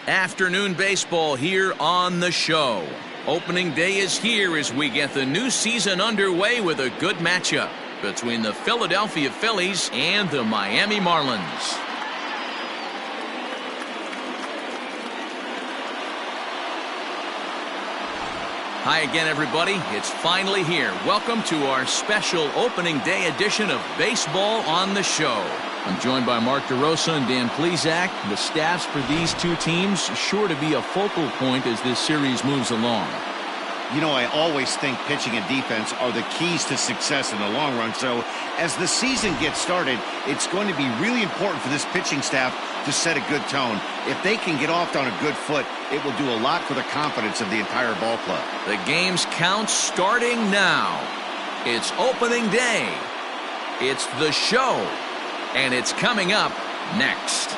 Afternoon baseball here on the show. Opening day is here as we get the new season underway with a good matchup between the Philadelphia Phillies and the Miami Marlins. Hi again, everybody. It's finally here. Welcome to our special opening day edition of Baseball on the Show. I'm joined by Mark DeRosa and Dan Plesac. The staffs for these two teams sure to be a focal point as this series moves along. You know, I always think pitching and defense are the keys to success in the long run. So as the season gets started, it's going to be really important for this pitching staff to set a good tone. If they can get off on a good foot, it will do a lot for the confidence of the entire ball club. The game's count starting now. It's opening day. It's the show. And it's coming up next.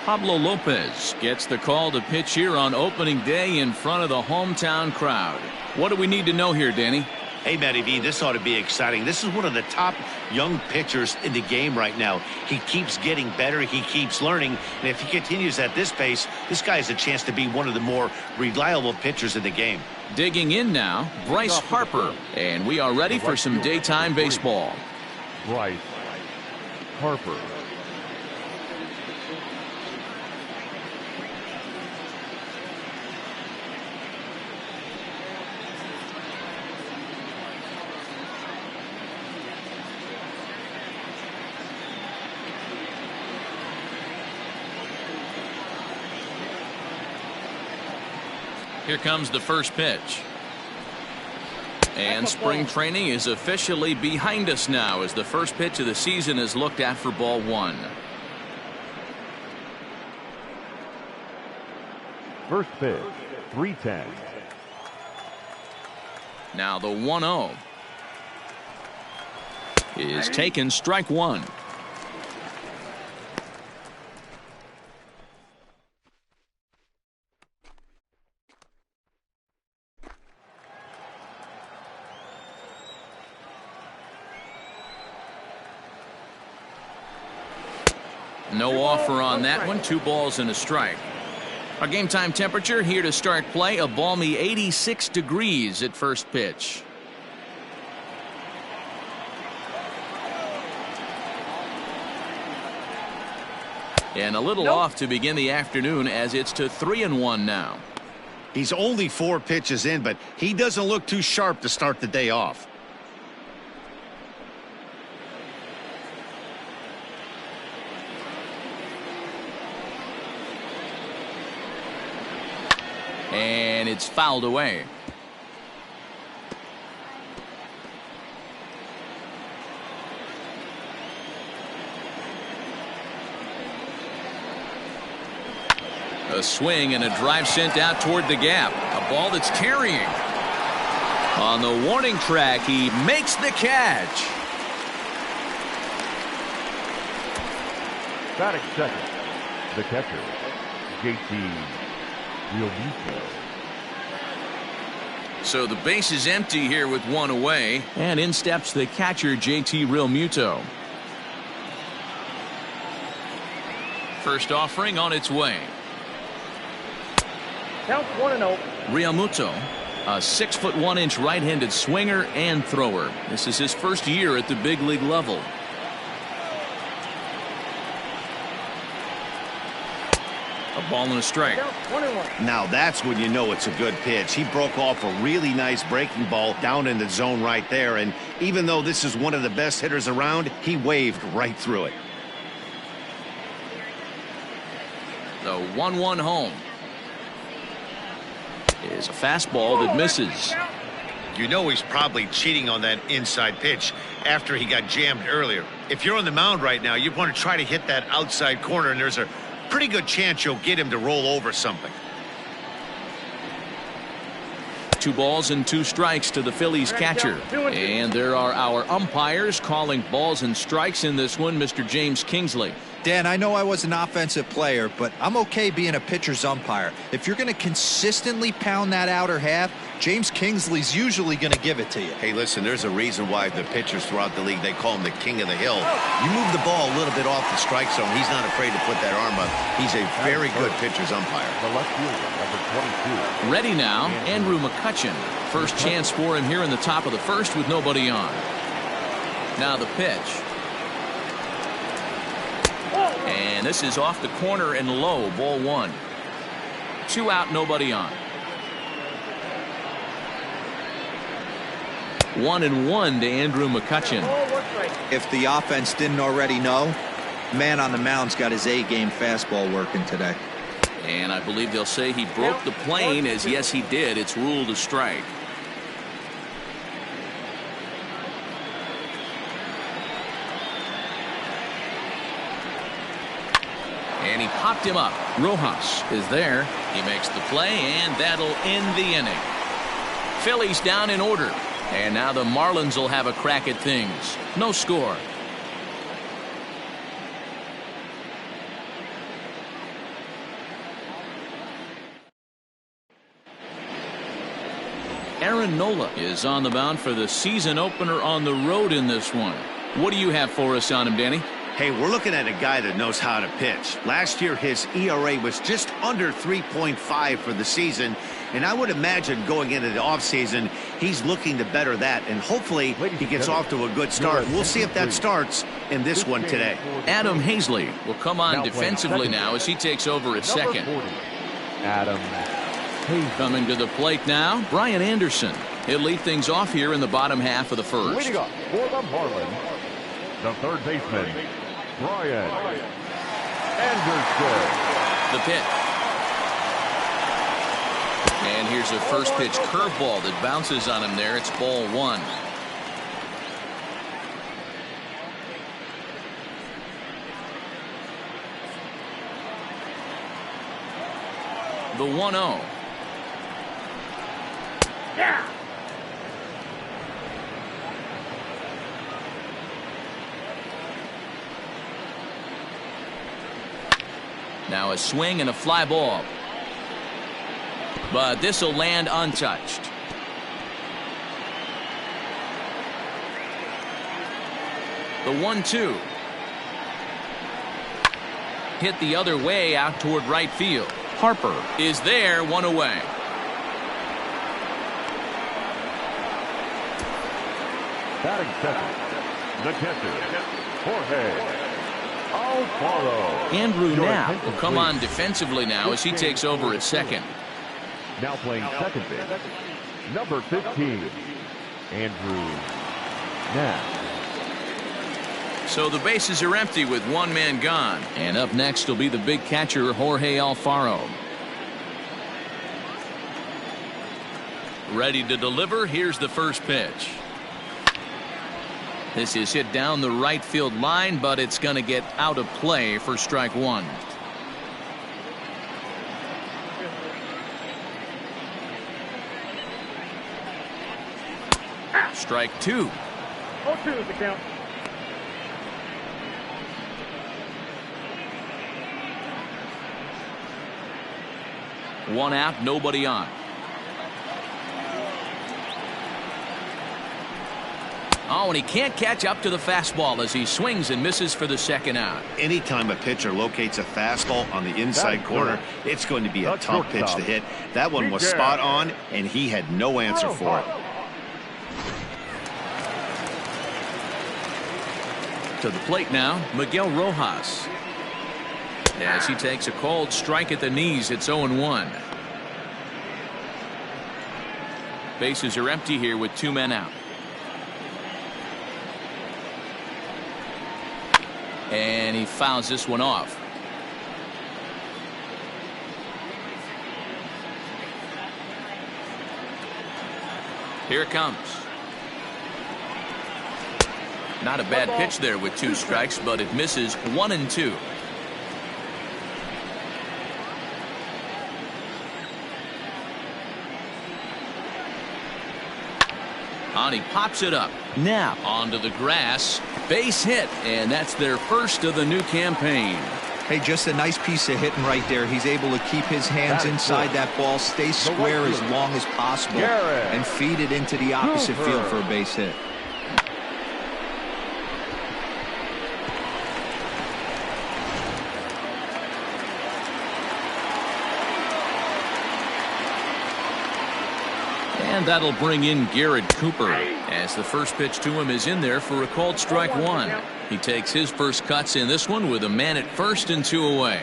Pablo Lopez gets the call to pitch here on opening day in front of the hometown crowd. What do we need to know here, Danny? Hey, Matty V, this ought to be exciting. This is one of the top young pitchers in the game right now. He keeps getting better. He keeps learning. And if he continues at this pace, this guy has a chance to be one of the more reliable pitchers in the game. Digging in now, Bryce Harper. And we are ready for some daytime baseball. Bryce Harper. Here comes the first pitch. And spring training is officially behind us now as the first pitch of the season is looked at for ball one. First pitch, 3-10. Now the 1-0 is taken, strike one. No offer on that one. 2 balls and a strike. Our game time temperature here to start play, a balmy 86 degrees at first pitch. And a little off to begin the afternoon as it's to 3-1 now. He's only 4 pitches in, but he doesn't look too sharp to start the day off. And it's fouled away. A swing and a drive sent out toward the gap. A ball that's carrying. On the warning track, he makes the catch. Batting second, the catcher, JT. So the base is empty here with 1 away, and in steps the catcher, JT Realmuto. First offering on its way. Count 1-0. Realmuto, a 6'1" right-handed swinger and thrower. This is his first year at the big league level. A ball and a strike. Now that's when you know it's a good pitch. He broke off a really nice breaking ball down in the zone right there. And even though this is one of the best hitters around, he waved right through it. The 1-1 home is a fastball that misses. You know he's probably cheating on that inside pitch after he got jammed earlier. If you're on the mound right now, you want to try to hit that outside corner, and there's a pretty good chance you'll get him to roll over something. 2 balls and 2 strikes to the Phillies catcher. And there are our umpires calling balls and strikes in this one, Mr. James Kingsley. Dan, I know I was an offensive player, but I'm okay being a pitcher's umpire. If you're going to consistently pound that outer half, James Kingsley's usually going to give it to you. Hey, listen, there's a reason why the pitchers throughout the league, they call him the king of the hill. You move the ball a little bit off the strike zone, he's not afraid to put that arm up. He's a very good pitcher's umpire. The left fielder, number 22. Ready now, Andrew McCutchen. First chance for him here in the top of the first with nobody on. Now the pitch. And this is off the corner and low, ball 1. 2 out, nobody on. 1-1 to Andrew McCutchen. If the offense didn't already know, man on the mound's got his A-game fastball working today. And I believe they'll say he broke the plane, as yes he did. It's ruled a strike. And he popped him up. Rojas is there. He makes the play, and that'll end the inning. Phillies down in order. And now the Marlins will have a crack at things. No score. Aaron Nola is on the mound for the season opener on the road in this one. What do you have for us on him, Danny? Hey, we're looking at a guy that knows how to pitch. Last year, his ERA was just under 3.5 for the season. And I would imagine going into the offseason, he's looking to better that. And hopefully he gets off to a good start. We'll see if that starts in this one today. Adam Hazley will come on defensively now as he takes over at second. Adam Hazley. Coming to the plate now, Brian Anderson. He'll lead things off here in the bottom half of the first. Leading up for the Marlins, the third baseman, Brian Anderson. The pitch. And here's a first pitch curveball that bounces on him there. It's ball 1. The 1-0. Yeah. Now a swing and a fly ball. But this will land untouched. The 1-2. Hit the other way out toward right field. Harper is there, 1 away. Batting second, the catcher, Jorge Alfaro. Andrew Knapp will come on defensively now as he takes over at second. Now playing second base, number 15, Andrew Knapp. So the bases are empty with 1 man gone. And up next will be the big catcher, Jorge Alfaro. Ready to deliver. Here's the first pitch. This is hit down the right field line, but it's going to get out of play for strike 1. Strike 2. 0-2 is the count. One out, nobody on. Oh, and he can't catch up to the fastball as he swings and misses for the second out. Anytime a pitcher locates a fastball on the inside corner, it's going to be a tough pitch to hit. That one was spot on, and he had no answer for it. To the plate now, Miguel Rojas. As he takes a cold strike at the knees, it's 0-1. Bases are empty here with 2 men out. And he fouls this one off. Here it comes. Not a bad pitch there with 2 strikes, but it misses 1-2. On he pops it up. Now onto the grass. Base hit, and that's their first of the new campaign. Hey, just a nice piece of hitting right there. He's able to keep his hands inside that ball, stay square as long as possible, and feed it into the opposite field for a base hit. And that'll bring in Garrett Cooper, as the first pitch to him is in there for a called strike one. He takes his first cuts in this one with a man at first and 2 away.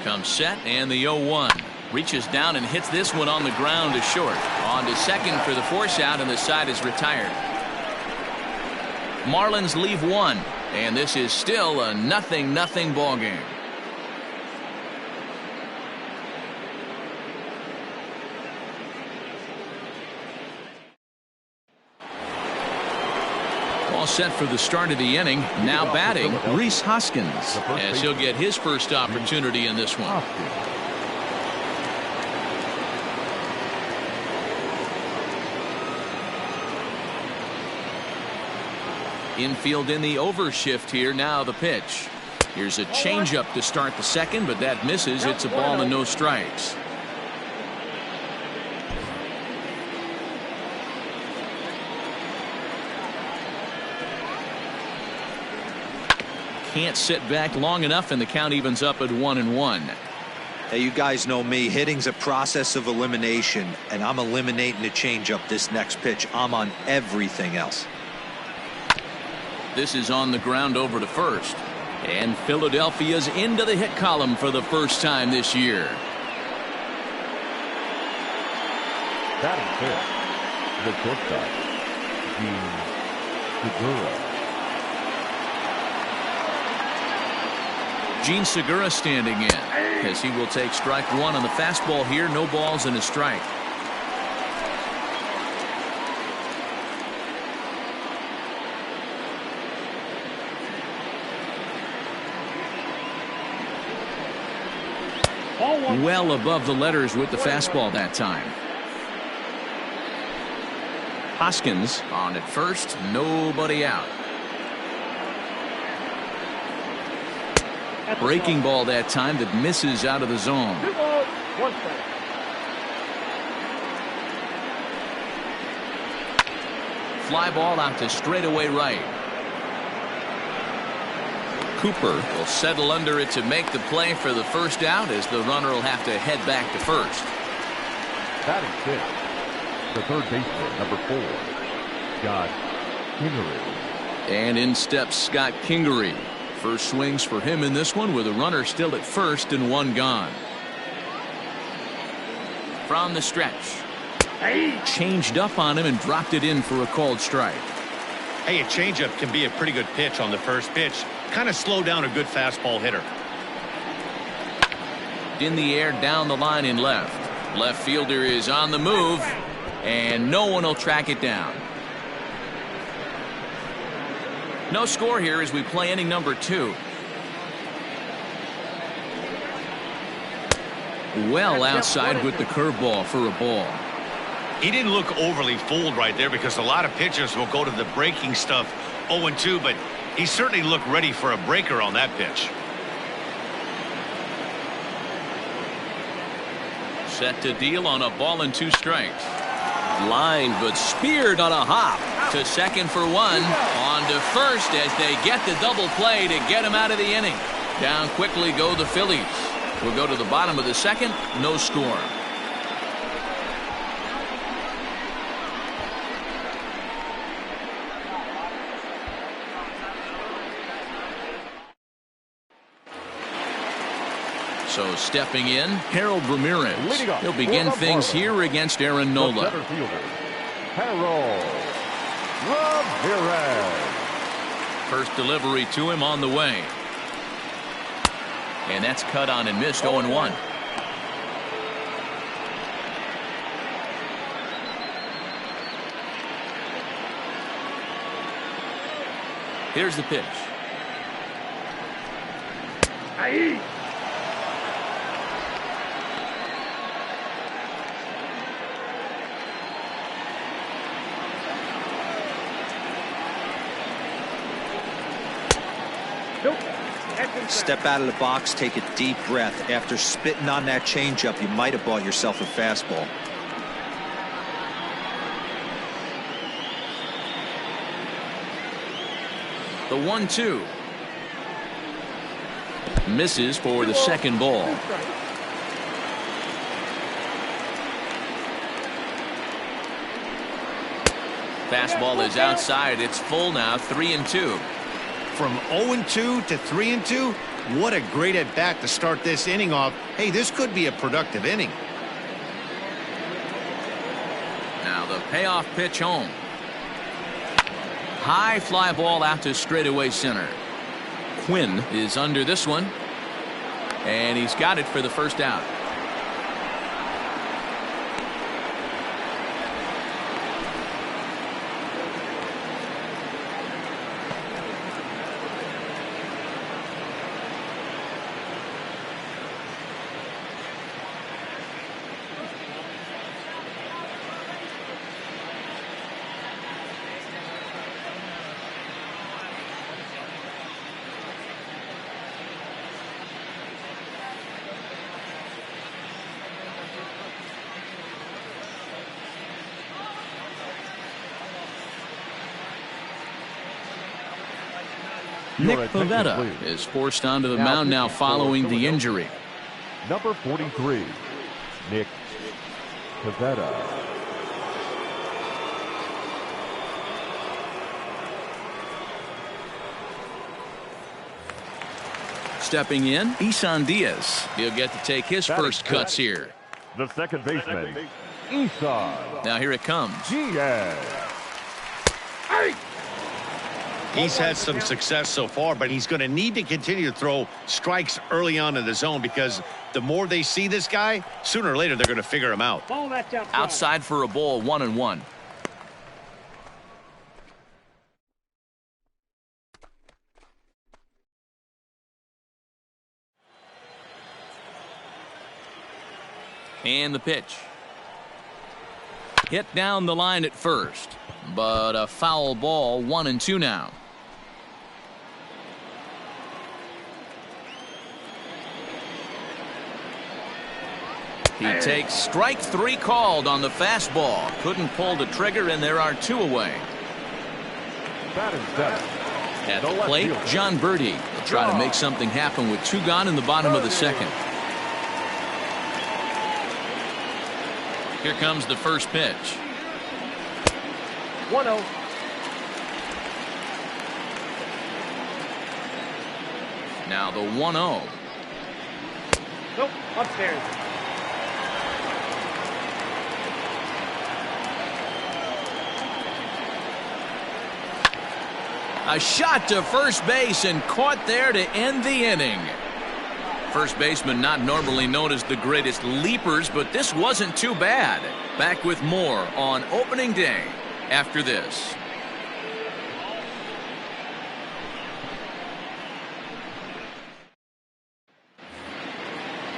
Comes set, and the 0-1. Reaches down and hits this one on the ground to short. On to second for the force out, and the side is retired. Marlins leave one, and this is still a 0-0 ball game. All set for the start of the inning. Now batting, Rhys Hoskins, as he'll get his first opportunity in this one. Infield in the overshift here. Now the pitch. Here's a changeup to start the second, but that misses. It's a ball and no strikes. Can't sit back long enough, and the count evens up at 1-1. Hey, you guys know me. Hitting's a process of elimination, and I'm eliminating the changeup this next pitch. I'm on everything else. This is on the ground over to first. And Philadelphia's into the hit column for the first time this year. Batting fifth, the shortstop, Gene Segura. Gene Segura standing in, as he will take strike one on the fastball here. No balls and a strike. Well above the letters with the fastball that time. Hoskins on at first, nobody out. Breaking ball that time that misses out of the zone. 2 balls, 1 strike. Fly ball out to straightaway right. Cooper will settle under it to make the play for the first out, as the runner will have to head back to first. Batting fifth, the third baseman, number 4, Scott Kingery. And in steps Scott Kingery. First swings for him in this one, with a runner still at first and one gone. From the stretch. Changed up on him and dropped it in for a called strike. Hey, a changeup can be a pretty good pitch on the first pitch. Kind of slow down a good fastball hitter. In the air, down the line in left. Left fielder is on the move, and no one will track it down. No score here as we play inning number 2. Well outside with the curveball for a ball. He didn't look overly fooled right there, because a lot of pitchers will go to the breaking stuff 0-2, but he certainly looked ready for a breaker on that pitch. Set to deal on a ball and 2 strikes. Line, but speared on a hop. To second for one. On to first as they get the double play to get him out of the inning. Down quickly go the Phillies. We'll go to the bottom of the second. No score. So stepping in, Harold Ramirez. He'll begin things here against Aaron Nola. Harold Ramirez. First delivery to him on the way. And that's cut on and missed. 0-1. Here's the pitch. Aye. Nope. That's inside. Step out of the box, take a deep breath. After spitting on that changeup, you might have bought yourself a fastball. The 1-2. Misses for the second ball. Fastball is outside. It's full now, 3-2. From 0-2 to 3-2, what a great at-bat to start this inning off. Hey, this could be a productive inning. Now the payoff pitch home. High fly ball out to straightaway center. Quinn is under this one. And he's got it for the first out. Nick Pivetta is forced onto the mound now following the injury. Number 43, Nick Pivetta. Stepping in, Isan Diaz. He'll get to take his first cuts here. The second baseman, Isan. Now here it comes. Diaz. He's had some success so far, but he's going to need to continue to throw strikes early on in the zone because the more they see this guy, sooner or later they're going to figure him out. Ball that's outside. Outside for a ball, 1-1. And the pitch. Hit down the line at first, but a foul ball, 1-2 now. He takes strike 3 called on the fastball. Couldn't pull the trigger, and there are 2 away. At the plate, John Birdie will try to make something happen with 2 gone in the bottom of the second. Here comes the first pitch. 1-0. Now the 1-0. Nope. Upstairs. A shot to first base and caught there to end the inning. First baseman not normally known as the greatest leapers, but this wasn't too bad. Back with more on opening day after this.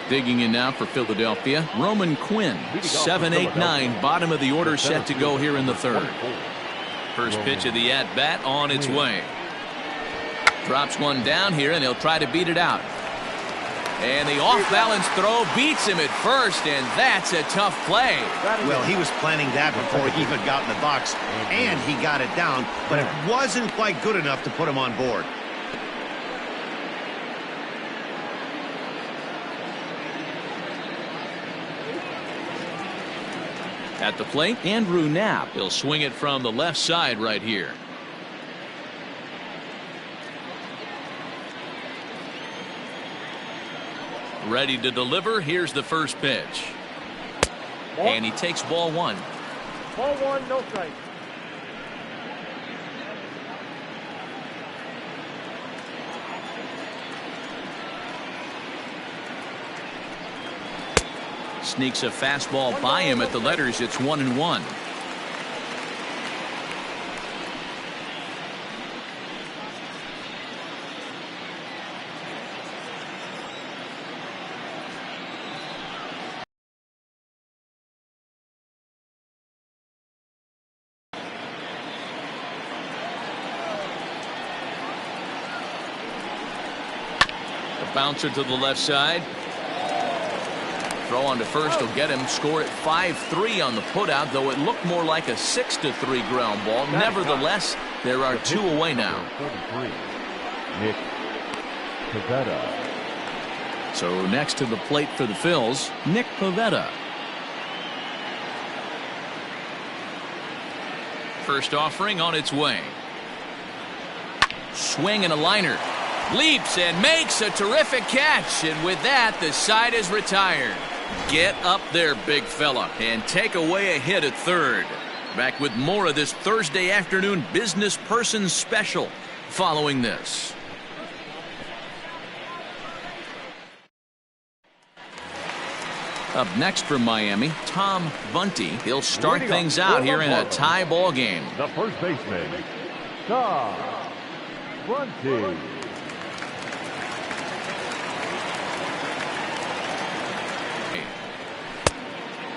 Digging in now for Philadelphia, Roman Quinn, 7-8-9, bottom of the order set to go here in the third. First pitch of the at-bat on its way. Drops one down here, and he'll try to beat it out. And the off-balance throw beats him at first, and that's a tough play. Well, he was planning that before he even got in the box, and he got it down, but it wasn't quite good enough to put him on board. At the plate, Andrew Knapp. He'll swing it from the left side right here. Ready to deliver. Here's the first pitch. And he takes ball 1. Ball 1, no strike. Sneaks a fastball by him at the letters. It's 1-1. Bouncer to the left side. Throw on to first will get him. Score at 5-3 on the putout, though it looked more like a 6-3 ground ball. Nevertheless, there are 2 away now. 43, Nick Pivetta. So next to the plate for the Phils, Nick Pivetta. First offering on its way. Swing and a liner. Leaps and makes a terrific catch. And with that, the side is retired. Get up there, big fella, and take away a hit at third. Back with more of this Thursday afternoon business person special following this. Up next from Miami, Tom Bunty. He'll start things out here in a tie ball game. The first baseman, Tom Bunty.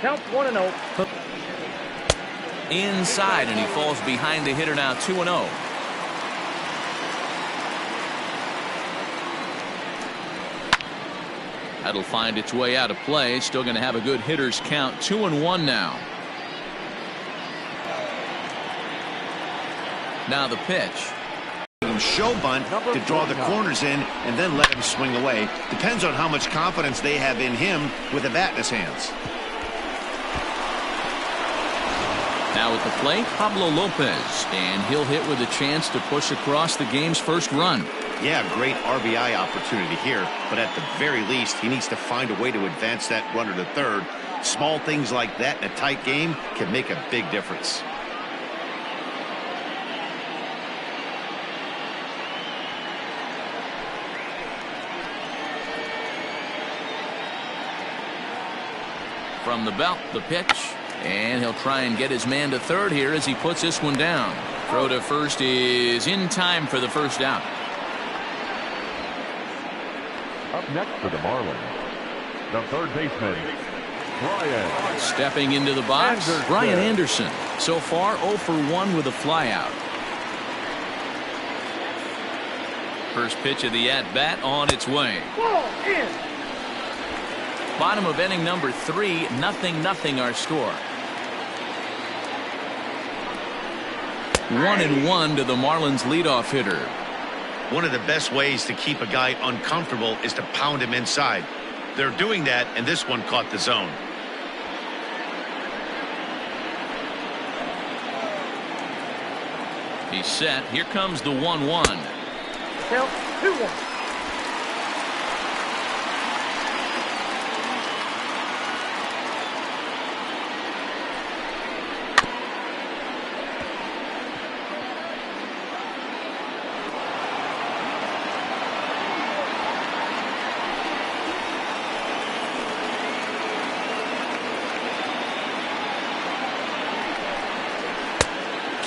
Count 1-0. Inside, and he falls behind the hitter now, 2-0. That'll find its way out of play. Still going to have a good hitter's count. 2-1 now. Now the pitch. Show bunt to draw the corners in and then let him swing away. Depends on how much confidence they have in him with a bat in his hands. Now at the plate, Pablo Lopez, and he'll hit with a chance to push across the game's first run. Yeah, great RBI opportunity here, but at the very least, he needs to find a way to advance that runner to third. Small things like that in a tight game can make a big difference. From the belt, the pitch. And he'll try and get his man to third here as he puts this one down. Throw to first is in time for the first out. Up next for the Marlins, the third baseman, Brian. Stepping into the box, Anderson. Brian Anderson. So far 0 for 1 with a flyout. First pitch of the at-bat on its way. Ball in. Bottom of inning number 3, 0-0 our score. 1-1 to the Marlins leadoff hitter. One of the best ways to keep a guy uncomfortable is to pound him inside. They're doing that, and this one caught the zone. He's set. Here comes the 1-1. Count 2-1.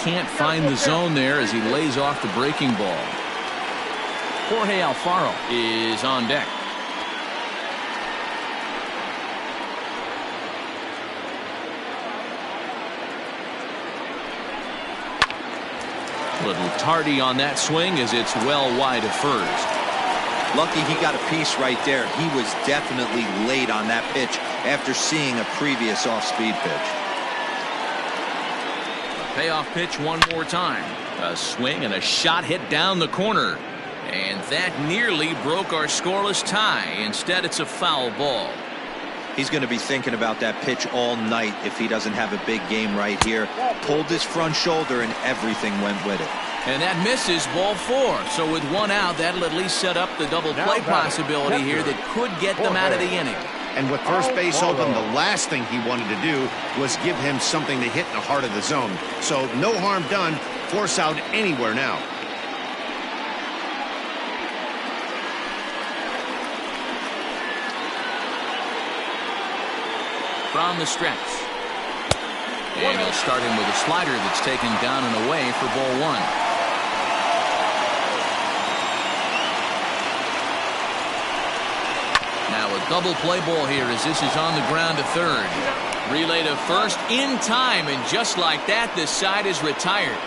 Can't find the zone there as he lays off the breaking ball. Jorge Alfaro is on deck. Little tardy on that swing as it's well wide of first. Lucky he got a piece right there. He was definitely late on that pitch after seeing a previous off-speed pitch. Payoff pitch one more time. A swing and a shot hit down the corner. And that nearly broke our scoreless tie. Instead, it's a foul ball. He's going to be thinking about that pitch all night if he doesn't have a big game right here. Pulled his front shoulder and everything went with it. And that misses, ball 4. So with one out, that'll at least set up the double play possibility here that could get them out of the inning. And with first base open, the last thing he wanted to do was give him something to hit in the heart of the zone. So no harm done. Force out anywhere now. From the stretch. And he'll start him with a slider that's taken down and away for ball 1. Now a double play ball here as this is on the ground to third. Relay to first in time, and just like that, this side is retired.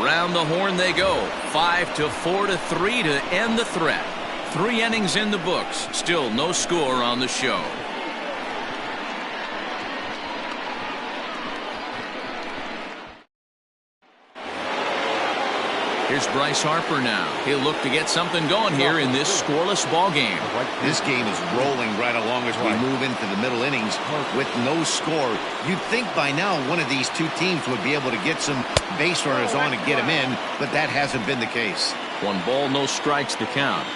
Around the horn they go. 5-4-3 to end the threat. 3 innings in the books. Still no score on the show. Here's Bryce Harper now. He'll look to get something going here in this scoreless ball game. This game is rolling right along as we move into the middle innings with no score. You'd think by now one of these two teams would be able to get some base runners on and get them in, but that hasn't been the case. 1 ball, no strikes to count.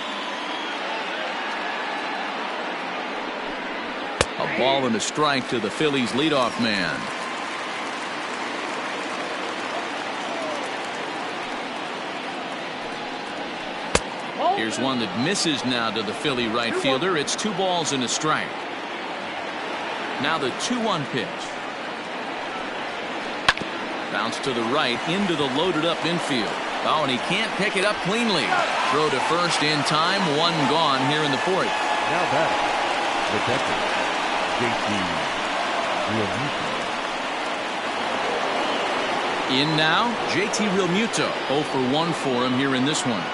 A ball and a strike to the Phillies leadoff man. Here's one that misses now to the Philly right fielder. It's 2 balls and a strike. Now the 2-1 pitch. Bounce to the right into the loaded up infield. Oh, and he can't pick it up cleanly. Throw to first in time. 1 gone here in the 4th. Now batting, the catcher, JT Realmuto. In now, JT Realmuto. 0 for 1 for him here in this one.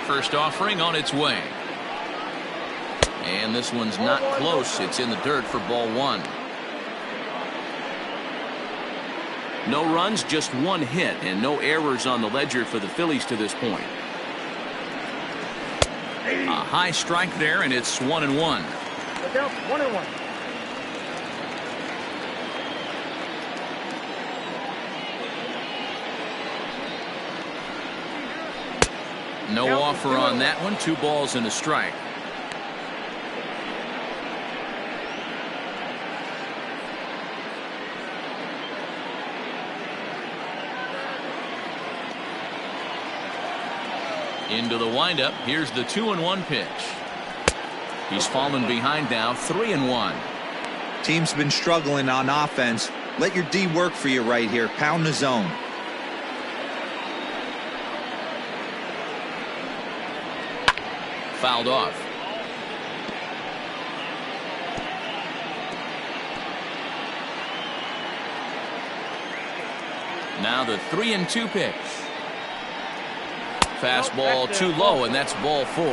First offering on its way. And this one's not close. It's in the dirt for ball 1. No runs, just 1 hit, and no errors on the ledger for the Phillies to this point. A high strike there, and it's 1-1. Look out, 1-1. No offer on that one. 2 balls and a strike. Into the windup. Here's the 2-1 pitch. He's fallen behind now. 3-1. Team's been struggling on offense. Let your D work for you right here. Pound the zone. Fouled off. Now the 3-2 pitch. Fastball too low, and that's ball 4. The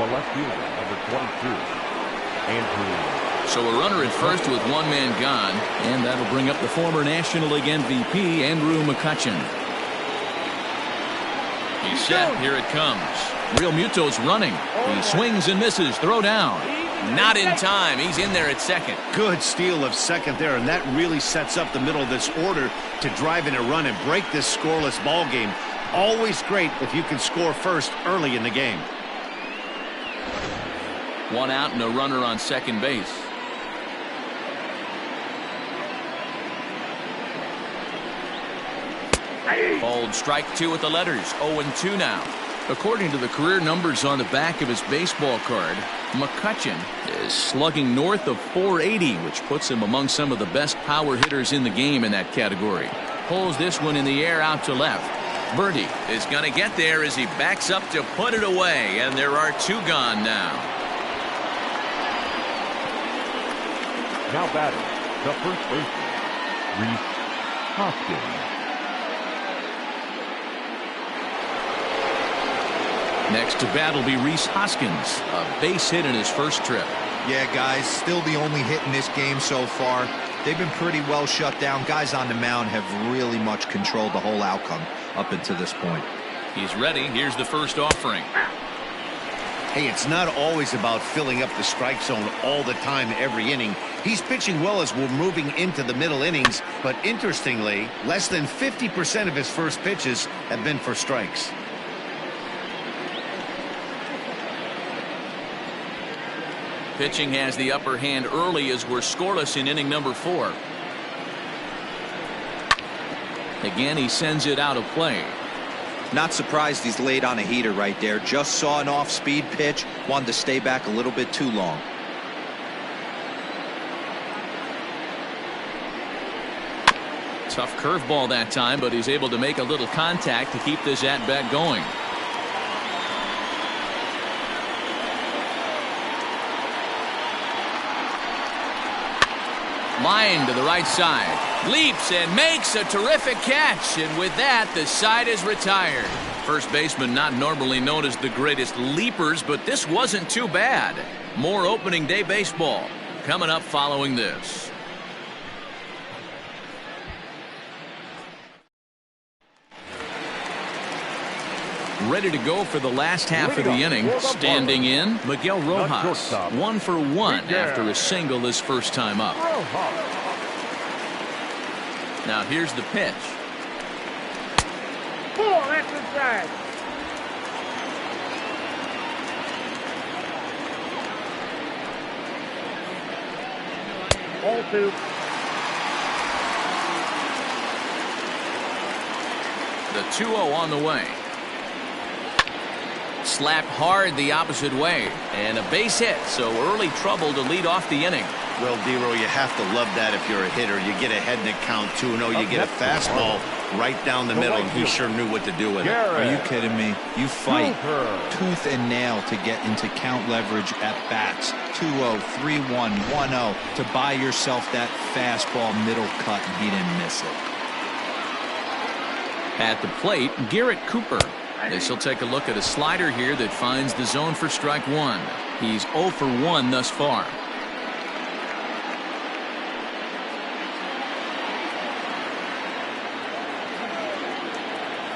left fielder, number 22, Andrew. So a runner at first with 1 man gone, and that'll bring up the former National League MVP, Andrew McCutchen. He's set. Here it comes. Realmuto's running. He swings and misses. Throw down. Not in time. He's in there at second. Good steal of second there, and that really sets up the middle of this order to drive in a run and break this scoreless ball game. Always great if you can score first early in the game. 1 out and a runner on second base. Hold strike 2 with the letters. 0-2 now. According to the career numbers on the back of his baseball card, McCutchen is slugging north of 480, which puts him among some of the best power hitters in the game in that category. Pulls this one in the air out to left. Birdie is going to get there as he backs up to put it away, and there are 2 gone now. Now batting, the first baseman, Rhys Hoskins. Next to bat will be Rhys Hoskins, a base hit in his first trip. Yeah, guys, still the only hit in this game so far. They've been pretty well shut down. Guys on the mound have really much controlled the whole outcome up until this point. He's ready. Here's the first offering. Hey, it's not always about filling up the strike zone all the time every inning. He's pitching well as we're moving into the middle innings, but interestingly, less than 50% of his first pitches have been for strikes. Pitching has the upper hand early as we're scoreless in inning number 4. Again, he sends it out of play. Not surprised he's laid on a heater right there. Just saw an off-speed pitch. Wanted to stay back a little bit too long. Tough curveball that time, but he's able to make a little contact to keep this at-bat going. Line to the right side. Leaps and makes a terrific catch. And with that, the side is retired. First baseman not normally known as the greatest leapers, but this wasn't too bad. More opening day baseball coming up following this. Ready to go for the last half of the inning. Standing in, Miguel Rojas. 1 for 1 after a single his first time up. Now here's the pitch. Ball, that's inside. Ball 2. The 2-0 on the way. Slapped hard the opposite way. And a base hit, so early trouble to lead off the inning. Well, D-Row, you have to love that if you're a hitter. You get ahead in the count 2-0. You get a fastball right down the middle, and he sure knew what to do with it. Are you kidding me? You fight tooth and nail to get into count leverage at bats. 2-0, 3-1, 1-0 to buy yourself that fastball middle cut, and he didn't miss it. At the plate, Garrett Cooper. This will take a look at a slider here that finds the zone for strike 1. He's 0 for 1 thus far.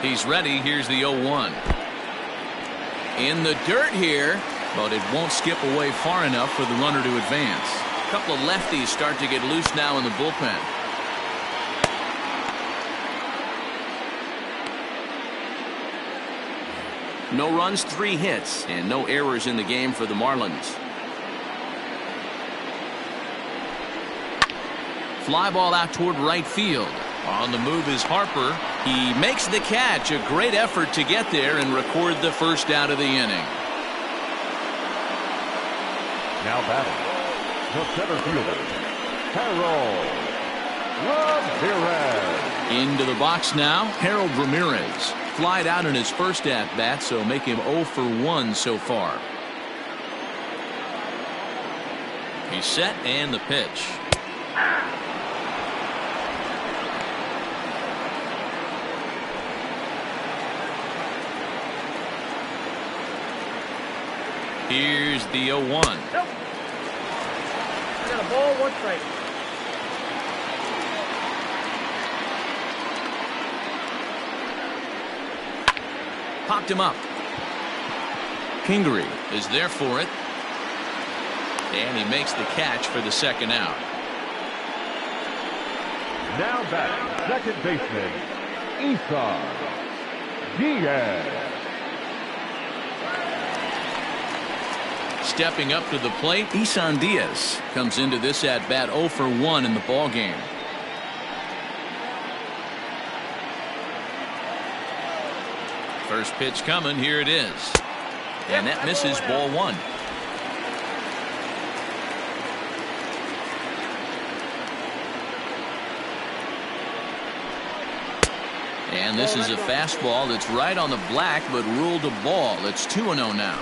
He's ready. Here's the 0-1. In the dirt here, but it won't skip away far enough for the runner to advance. A couple of lefties start to get loose now in the bullpen. No runs, 3 hits, and no errors in the game for the Marlins. Fly ball out toward right field. On the move is Harper. He makes the catch. A great effort to get there and record the first out of the inning. Now batting, the center fielder, Harold Ramirez. Into the box now, Harold Ramirez. Flied out in his first at-bat, so make him 0 for 1 so far. He's set, and the pitch. Here's the 0-1. Nope. I got a ball, 1 strike. Popped him up. Kingery is there for it. And he makes the catch for the second out. Now batting, second baseman, toughguyagg. Stepping up to the plate, Isan Diaz comes into this at-bat 0 for 1 in the ballgame. First pitch coming, here it is. And that misses, ball 1. And this is a fastball that's right on the black, but ruled a ball. It's 2-0 now.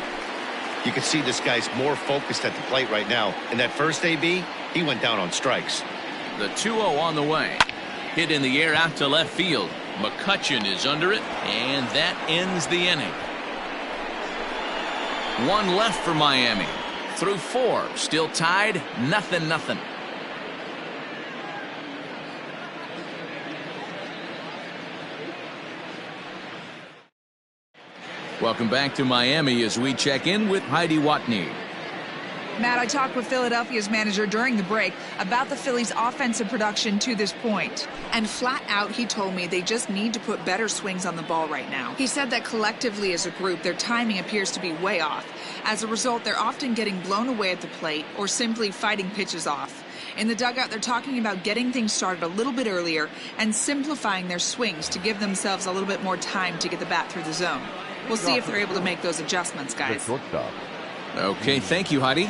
You can see this guy's more focused at the plate right now. In that first AB, he went down on strikes. The 2-0 on the way. Hit in the air out to left field. McCutchen is under it, and that ends the inning. 1 left for Miami. Through 4, still tied, 0-0. Welcome back to Miami as we check in with Heidi Watney. Matt, I talked with Philadelphia's manager during the break about the Phillies' offensive production to this point. And flat out, he told me they just need to put better swings on the ball right now. He said that collectively as a group, their timing appears to be way off. As a result, they're often getting blown away at the plate or simply fighting pitches off. In the dugout, they're talking about getting things started a little bit earlier and simplifying their swings to give themselves a little bit more time to get the bat through the zone. We'll see if they're able to make those adjustments, guys. Okay, thank you, Heidi.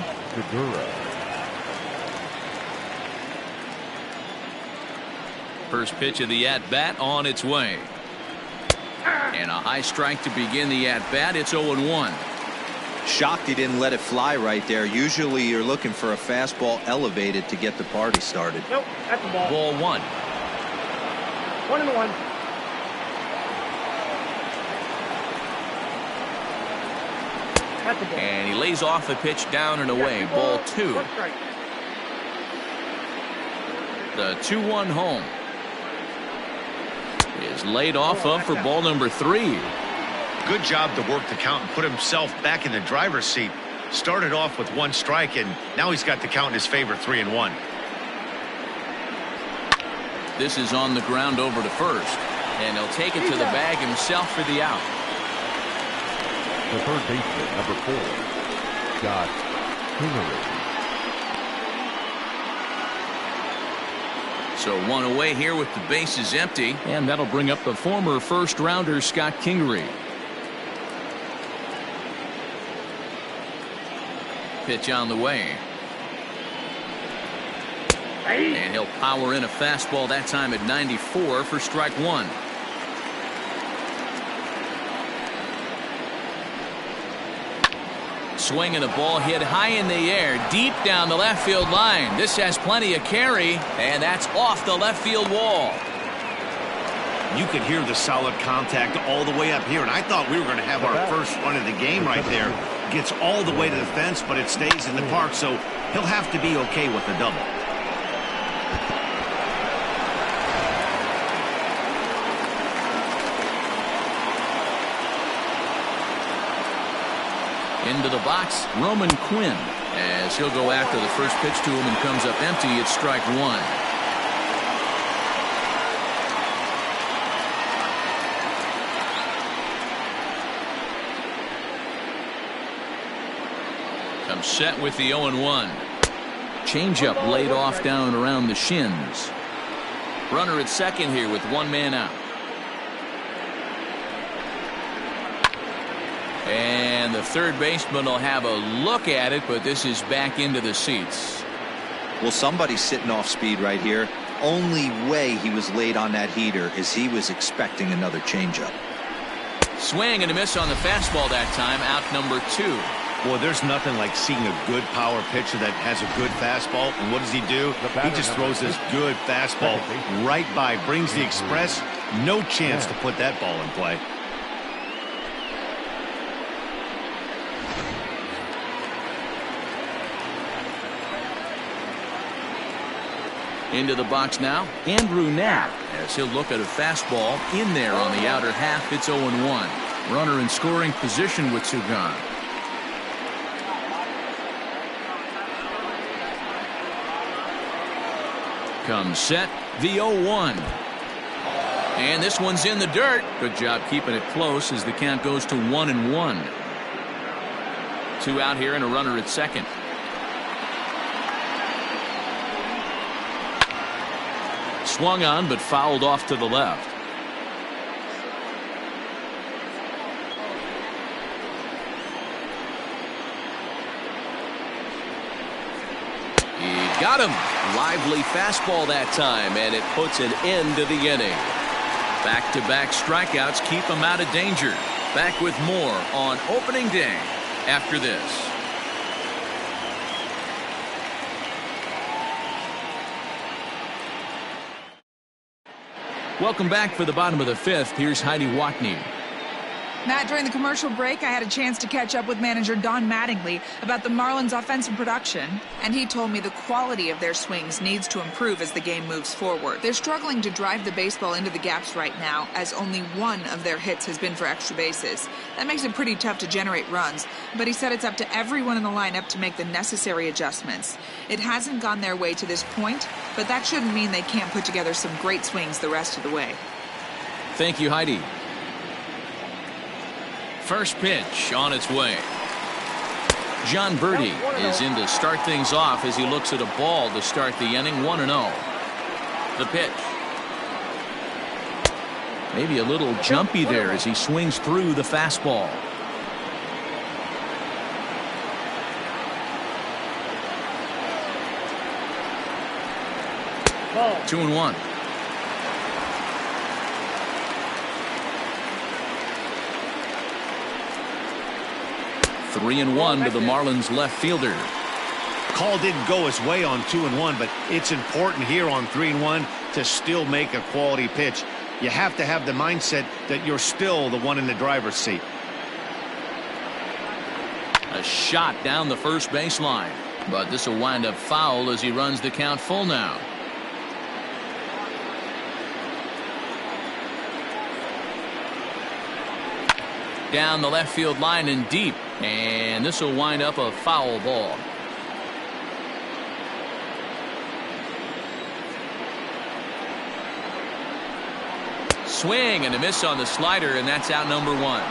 First pitch of the at-bat on its way. And a high strike to begin the at-bat. It's 0-1. Shocked he didn't let it fly right there. Usually you're looking for a fastball elevated to get the party started. Nope, that's the ball. Ball 1. 1-1. That's the ball. And he lays off the pitch down and away. Ball 2. The 2-1 home is laid off of for ball number 3. Good job to work the count and put himself back in the driver's seat. Started off with 1 strike, and now he's got the count in his favor, 3-1. This is on the ground over to first, and he'll take it to the bag himself for the out. The third baseman, number 4, Scott Kingery. So 1 away here with the bases empty, and that'll bring up the former first-rounder Scott Kingery. Pitch on the way. And he'll power in a fastball that time at 94 for strike 1. Swing and a ball hit high in the air, deep down the left field line. This has plenty of carry, and that's off the left field wall. You could hear the solid contact all the way up here, and I thought we were going to have our first run of the game right there. Gets all the way to the fence, but it stays in the park, so he'll have to be okay with the double. Into the box, Roman Quinn, as he'll go after the first pitch to him and comes up empty. It's strike 1. Comes set with the 0-1. Changeup laid off down around the shins. Runner at second here with 1 man out. And the third baseman will have a look at it, but this is back into the seats. Well, somebody's sitting off speed right here. Only way he was late on that heater is he was expecting another changeup. Swing and a miss on the fastball that time. Out number 2. Well, there's nothing like seeing a good power pitcher that has a good fastball. And what does he do? He just throws this good fastball right by, brings the express. No chance to put that ball in play. Into the box now, Andrew Knapp, as he'll look at a fastball in there on the outer half. It's 0-1. Runner in scoring position with 2 gone. Comes set, the 0-1. And this one's in the dirt. Good job keeping it close as the count goes to 1-1. 2 out here and a runner at second. Swung on but fouled off to the left. He got him. Lively fastball that time, and it puts an end to the inning. Back-to-back strikeouts keep him out of danger. Back with more on opening day after this. Welcome back for the bottom of the 5th. Here's Heidi Watney. Matt, during the commercial break, I had a chance to catch up with manager Don Mattingly about the Marlins' offensive production, and he told me the quality of their swings needs to improve as the game moves forward. They're struggling to drive the baseball into the gaps right now, as only 1 of their hits has been for extra bases. That makes it pretty tough to generate runs, but he said it's up to everyone in the lineup to make the necessary adjustments. It hasn't gone their way to this point, but that shouldn't mean they can't put together some great swings the rest of the way. Thank you, Heidi. First pitch on its way. John Birdie is in to start things off as he looks at a ball to start the inning. 1-0. The pitch. Maybe a little jumpy there as he swings through the fastball. Ball. 2-1. 3-1 to the Marlins left fielder. Call didn't go his way on 2-1, but it's important here on 3-1 to still make a quality pitch. You have to have the mindset that you're still the one in the driver's seat. A shot down the first baseline, but this will wind up foul as he runs the count full now. Down the left field line and deep, and this will wind up a foul ball. Swing and a miss on the slider, and that's out number 1.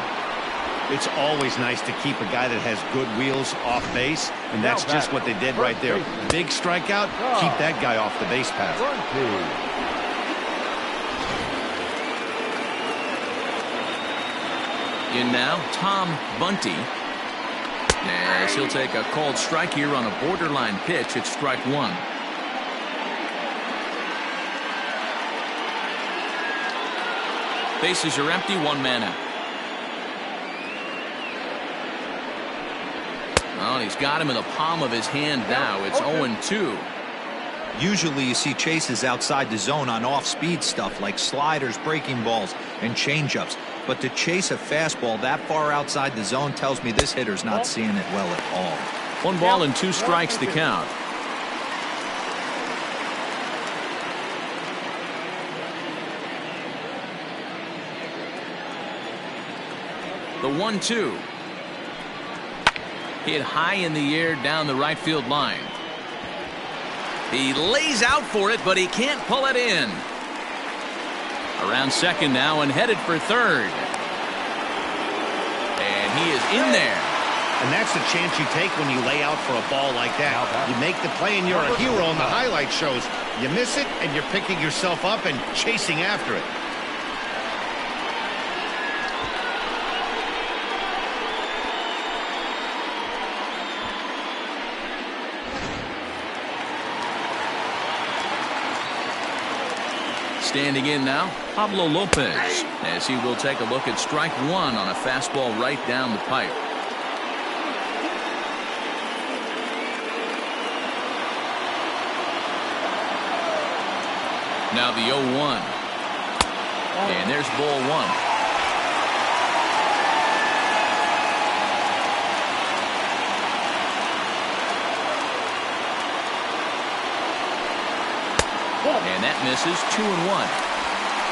It's always nice to keep a guy that has good wheels off base, and that's just what they did right there. Big strikeout, keep that guy off the base path. In now, Tom Bunty. As he'll take a called strike here on a borderline pitch. It's strike 1. Bases are empty, 1 man out. Well, he's got him in the palm of his hand now. It's 0-2. Usually you see chases outside the zone on off-speed stuff like sliders, breaking balls, and changeups. But to chase a fastball that far outside the zone tells me this hitter's not seeing it well at all. 1 ball and 2 strikes to count. The 1-2. Hit high in the air down the right field line. He lays out for it, but he can't pull it in. Around second now and headed for third. And he is in there. And that's the chance you take when you lay out for a ball like that. You make the play and you're a hero on the highlight shows. You miss it and you're picking yourself up and chasing after it. Standing in now, Pablo Lopez, as he will take a look at strike 1 on a fastball right down the pipe. Now the 0-1. And there's ball 1. And that misses. 2-1.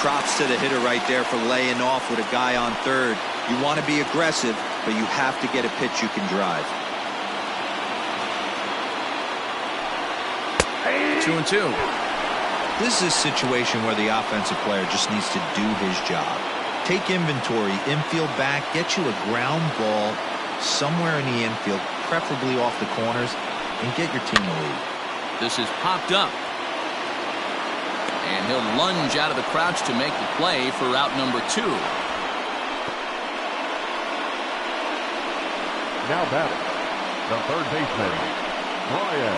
Props to the hitter right there for laying off with a guy on third. You want to be aggressive, but you have to get a pitch you can drive. 2-2. This is a situation where the offensive player just needs to do his job. Take inventory, infield back, get you a ground ball somewhere in the infield, preferably off the corners, and get your team a lead. This is popped up. And he'll lunge out of the crouch to make the play for out number 2. Now batting, the third baseman, Brian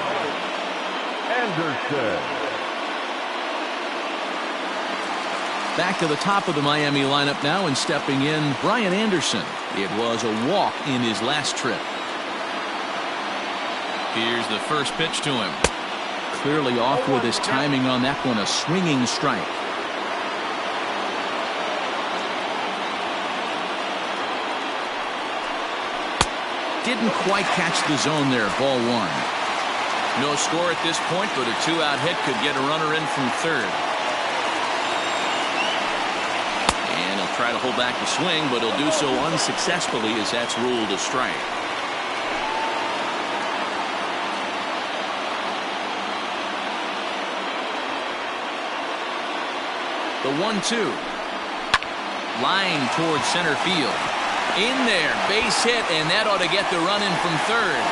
Anderson. Back to the top of the Miami lineup now, and stepping in, Brian Anderson. It was a walk in his last trip. Here's the first pitch to him. Clearly off with his timing on that one, a swinging strike. Didn't quite catch the zone there, ball 1. No score at this point, but a 2-out hit could get a runner in from third. And he'll try to hold back the swing, but he'll do so unsuccessfully as that's ruled a strike. The 1-2. Line towards center field. In there, base hit, and that ought to get the run in from third.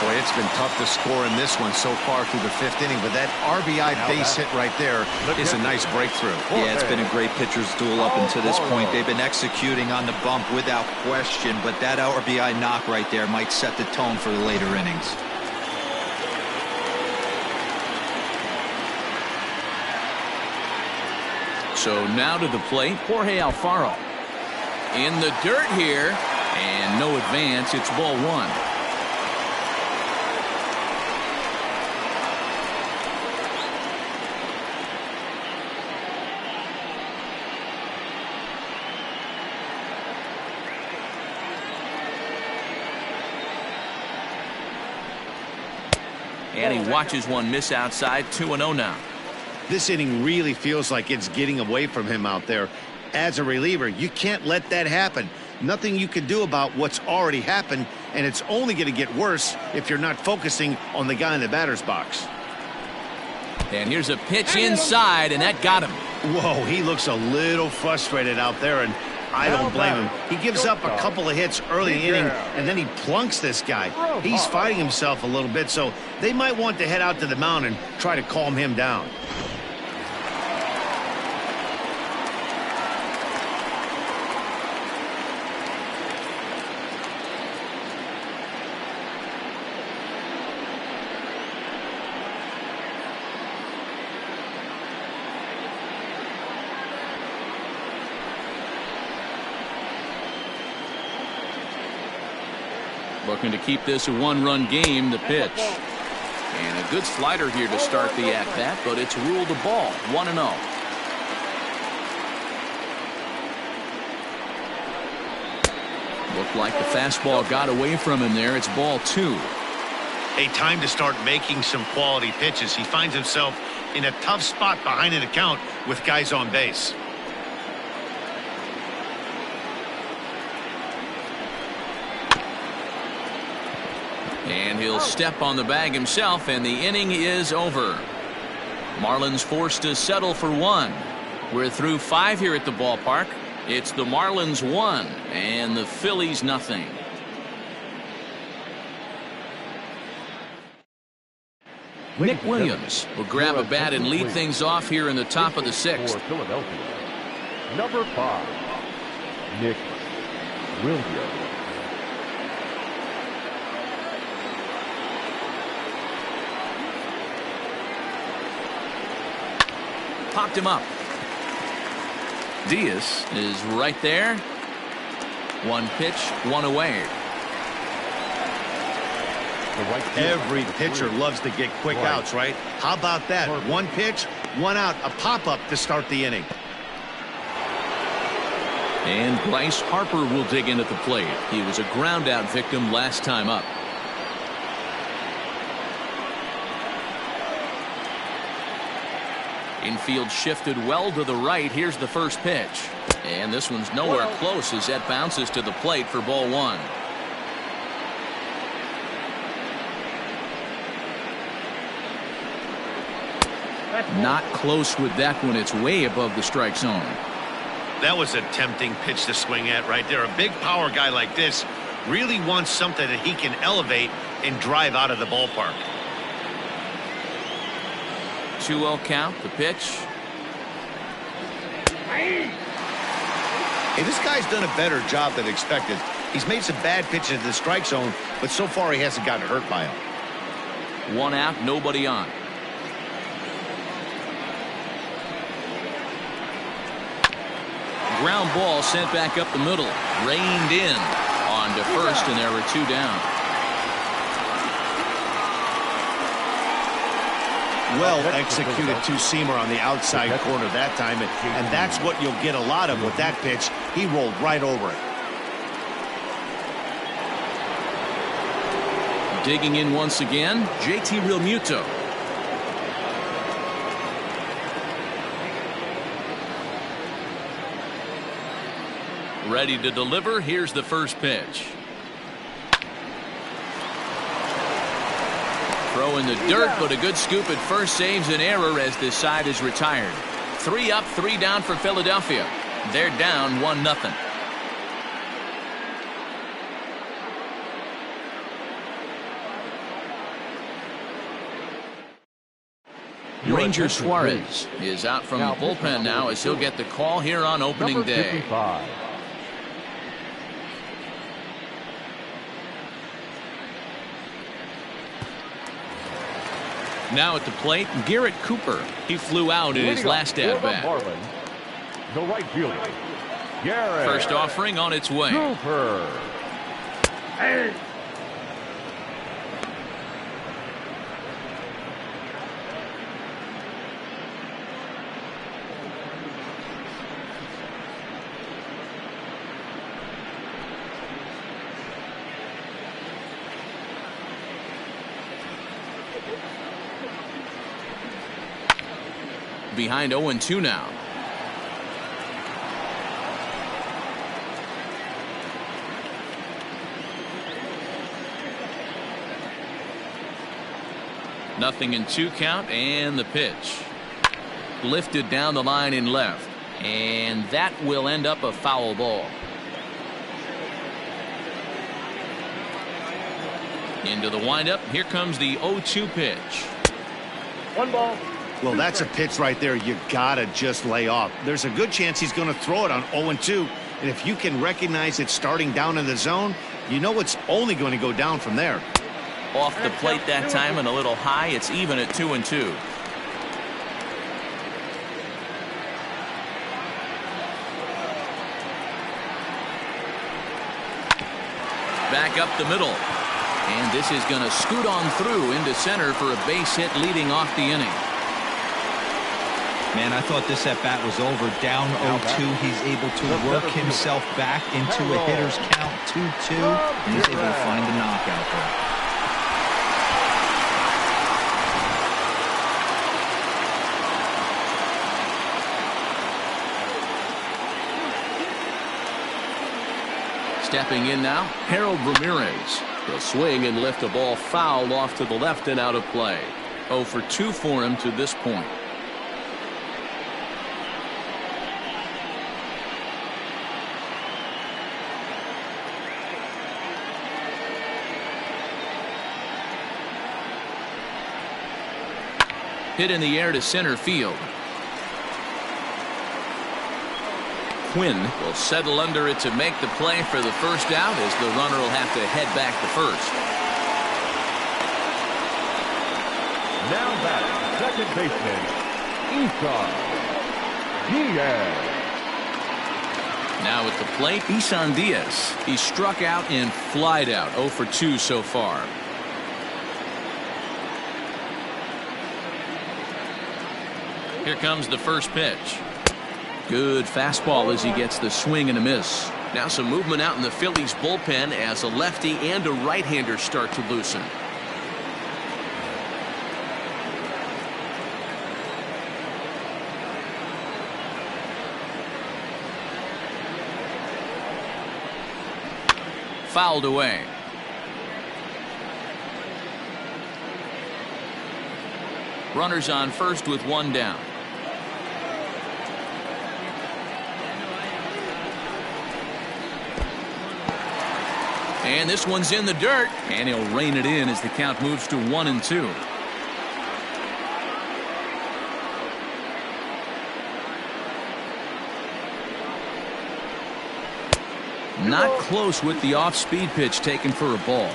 Boy, it's been tough to score in this one so far through the 5th inning, but that RBI base hit right there is a nice breakthrough. Yeah, it's been a great pitcher's duel up until this point. They've been executing on the bump without question, but that RBI knock right there might set the tone for the later innings. So now to the plate, Jorge Alfaro. In the dirt here, And no advance. It's ball one. And he watches one miss outside. 2-0 now. This inning really feels like it's getting away from him out there. As a reliever, you can't let that happen. Nothing you can do about what's already happened, and it's only going to get worse if you're not focusing on the guy in the batter's box. And here's a pitch inside, and that got him. Whoa, he looks a little frustrated out there, and I don't blame him. He gives up a couple of hits early in the inning, and then he plunks this guy. He's fighting himself a little bit, so they might want to head out to the mound and try to calm him down. Looking to keep this a one-run game. The pitch. And a good slider here to start the at-bat, but it's ruled a ball. 1-0. Looked like the fastball got away from him there. It's ball two. A time to start making some quality pitches. He finds himself in a tough spot behind an account with guys on base. And he'll step on the bag himself, and the inning is over. Marlins forced to settle for one. We're through 5 here at the ballpark. It's the Marlins 1 and the Phillies nothing. Nick Williams will grab a bat and lead things off here in the top of the 6th. Philadelphia, number 5, Nick Williams. Popped him up. Diaz is right there. One pitch, one away. Every pitcher loves to get quick outs, right? How about that? One pitch, one out, a pop-up to start the inning. And Bryce Harper will dig in at the plate. He was a ground-out victim last time up. Infield shifted well to the right. Here's the first pitch. And this one's nowhere close as that bounces to the plate for ball one. Not close with that one. It's way above the strike zone. That was a tempting pitch to swing at right there. A big power guy like this really wants something that he can elevate and drive out of the ballpark. 2-0 count. The pitch. Hey, this guy's done a better job than expected. He's made some bad pitches in the strike zone, but so far he hasn't gotten hurt by them. One out, nobody on. Ground ball sent back up the middle. Reined in on to first, and there were 2 down. Well executed two-seamer on the outside corner that time, and that's what you'll get a lot of with that pitch. He rolled right over it. Digging in once again, JT Realmuto. Ready to deliver. Here's the first pitch. Throw in the dirt, but a good scoop at first saves an error as this side is retired. 3 up, 3 down for Philadelphia. They're down 1-0. Ranger Suarez is out from the bullpen now as he'll get the call here on opening day. Now at the plate, Garrett Cooper. He flew out in his last at-bat. The right fielder, Garrett First offering on its way. Cooper. Hey! Behind 0-2 now. Nothing in 2 count, and the pitch. Lifted down the line in left. And that will end up a foul ball. Into the windup. Here comes the 0-2 pitch. 1 ball. Well, that's a pitch right there you gotta just lay off. There's a good chance he's going to throw it on 0-2, and if you can recognize it starting down in the zone, you know it's only going to go down from there. Off the plate that time and a little high. It's even at 2-2. Back up the middle, and this is going to scoot on through into center for a base hit leading off the inning. Man, I thought this at-bat was over. Down 0-2. He's able to work himself back into a hitter's count 2-2, and he's able to find the knockout there. Stepping in now, Harold Ramirez. He'll swing and lift a ball foul off to the left and out of play. 0 for 2 for him to this point. Hit in the air to center field. Quinn will settle under it to make the play for the first out, as the runner will have to head back to first. Now back, second baseman, toughguyagg. Now at the plate, Isan Diaz. He struck out and flied out. 0 for 2 so far. Here comes the first pitch. Good fastball as he gets the swing and a miss. Now some movement out in the Phillies bullpen as a lefty and a right-hander start to loosen. Fouled away. Runners on first with 1 down. And this one's in the dirt, and he'll rein it in as the count moves to 1-2. Not close with the off-speed pitch taken for a ball.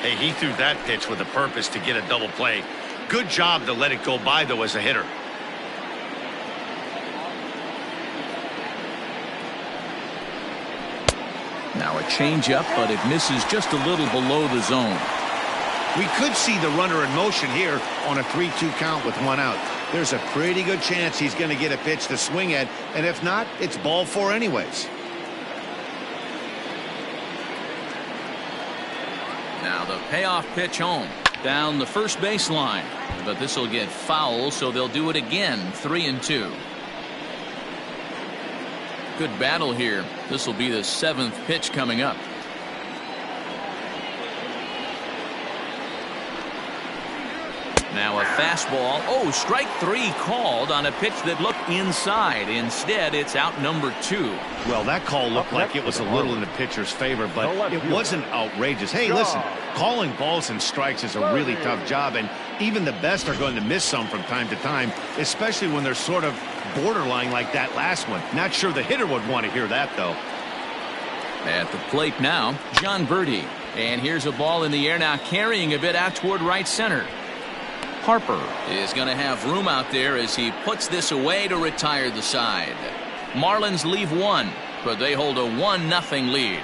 Hey, he threw that pitch with a purpose to get a double play. Good job to let it go by, though, as a hitter. Now a changeup, but it misses just a little below the zone. We could see the runner in motion here on a 3-2 count with 1 out. There's a pretty good chance he's going to get a pitch to swing at, and if not, it's ball 4 anyways. Now the payoff pitch home. Down the first baseline. But this will get foul, so they'll do it again. 3-2. Good battle here. This will be the 7th pitch coming up. Now a fastball. Oh, strike 3 called on a pitch that looked inside. Instead, it's out number 2. Well, that call looked like it was a little in the pitcher's favor, but it wasn't outrageous. Hey, listen, calling balls and strikes is a really tough job, and even the best are going to miss some from time to time, especially when they're sort of borderline like that last one. Not sure the hitter would want to hear that, though. At the plate now, John Birdie. And here's a ball in the air now, carrying a bit out toward right center. Harper is going to have room out there as he puts this away to retire the side. Marlins leave 1, but they hold a 1-0 lead.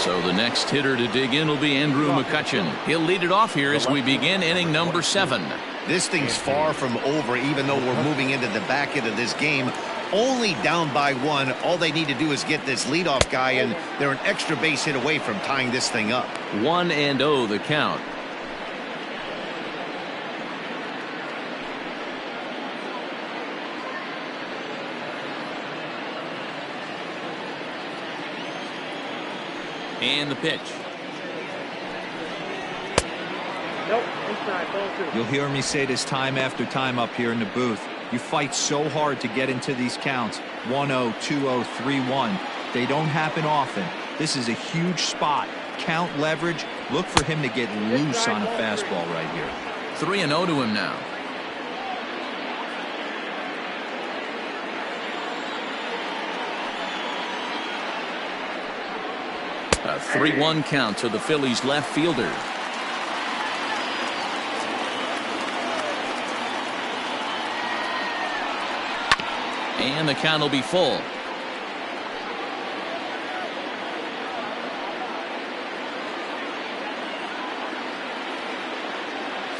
So the next hitter to dig in will be Andrew McCutchen. He'll lead it off here as we begin inning number 7. This thing's far from over, even though we're moving into the back end of this game. Only down by 1. All they need to do is get this leadoff guy, and they're an extra base hit away from tying this thing up. 1-0 the count. And the pitch. Nope, inside, ball 2. You'll hear me say this time after time up here in the booth. You fight so hard to get into these counts. 1-0, 2-0, 3-1. They don't happen often. This is a huge spot. Count leverage. Look for him to get loose on a fastball right here. 3-0 to him now. A 3-1 count to the Phillies left fielder. And the count will be full.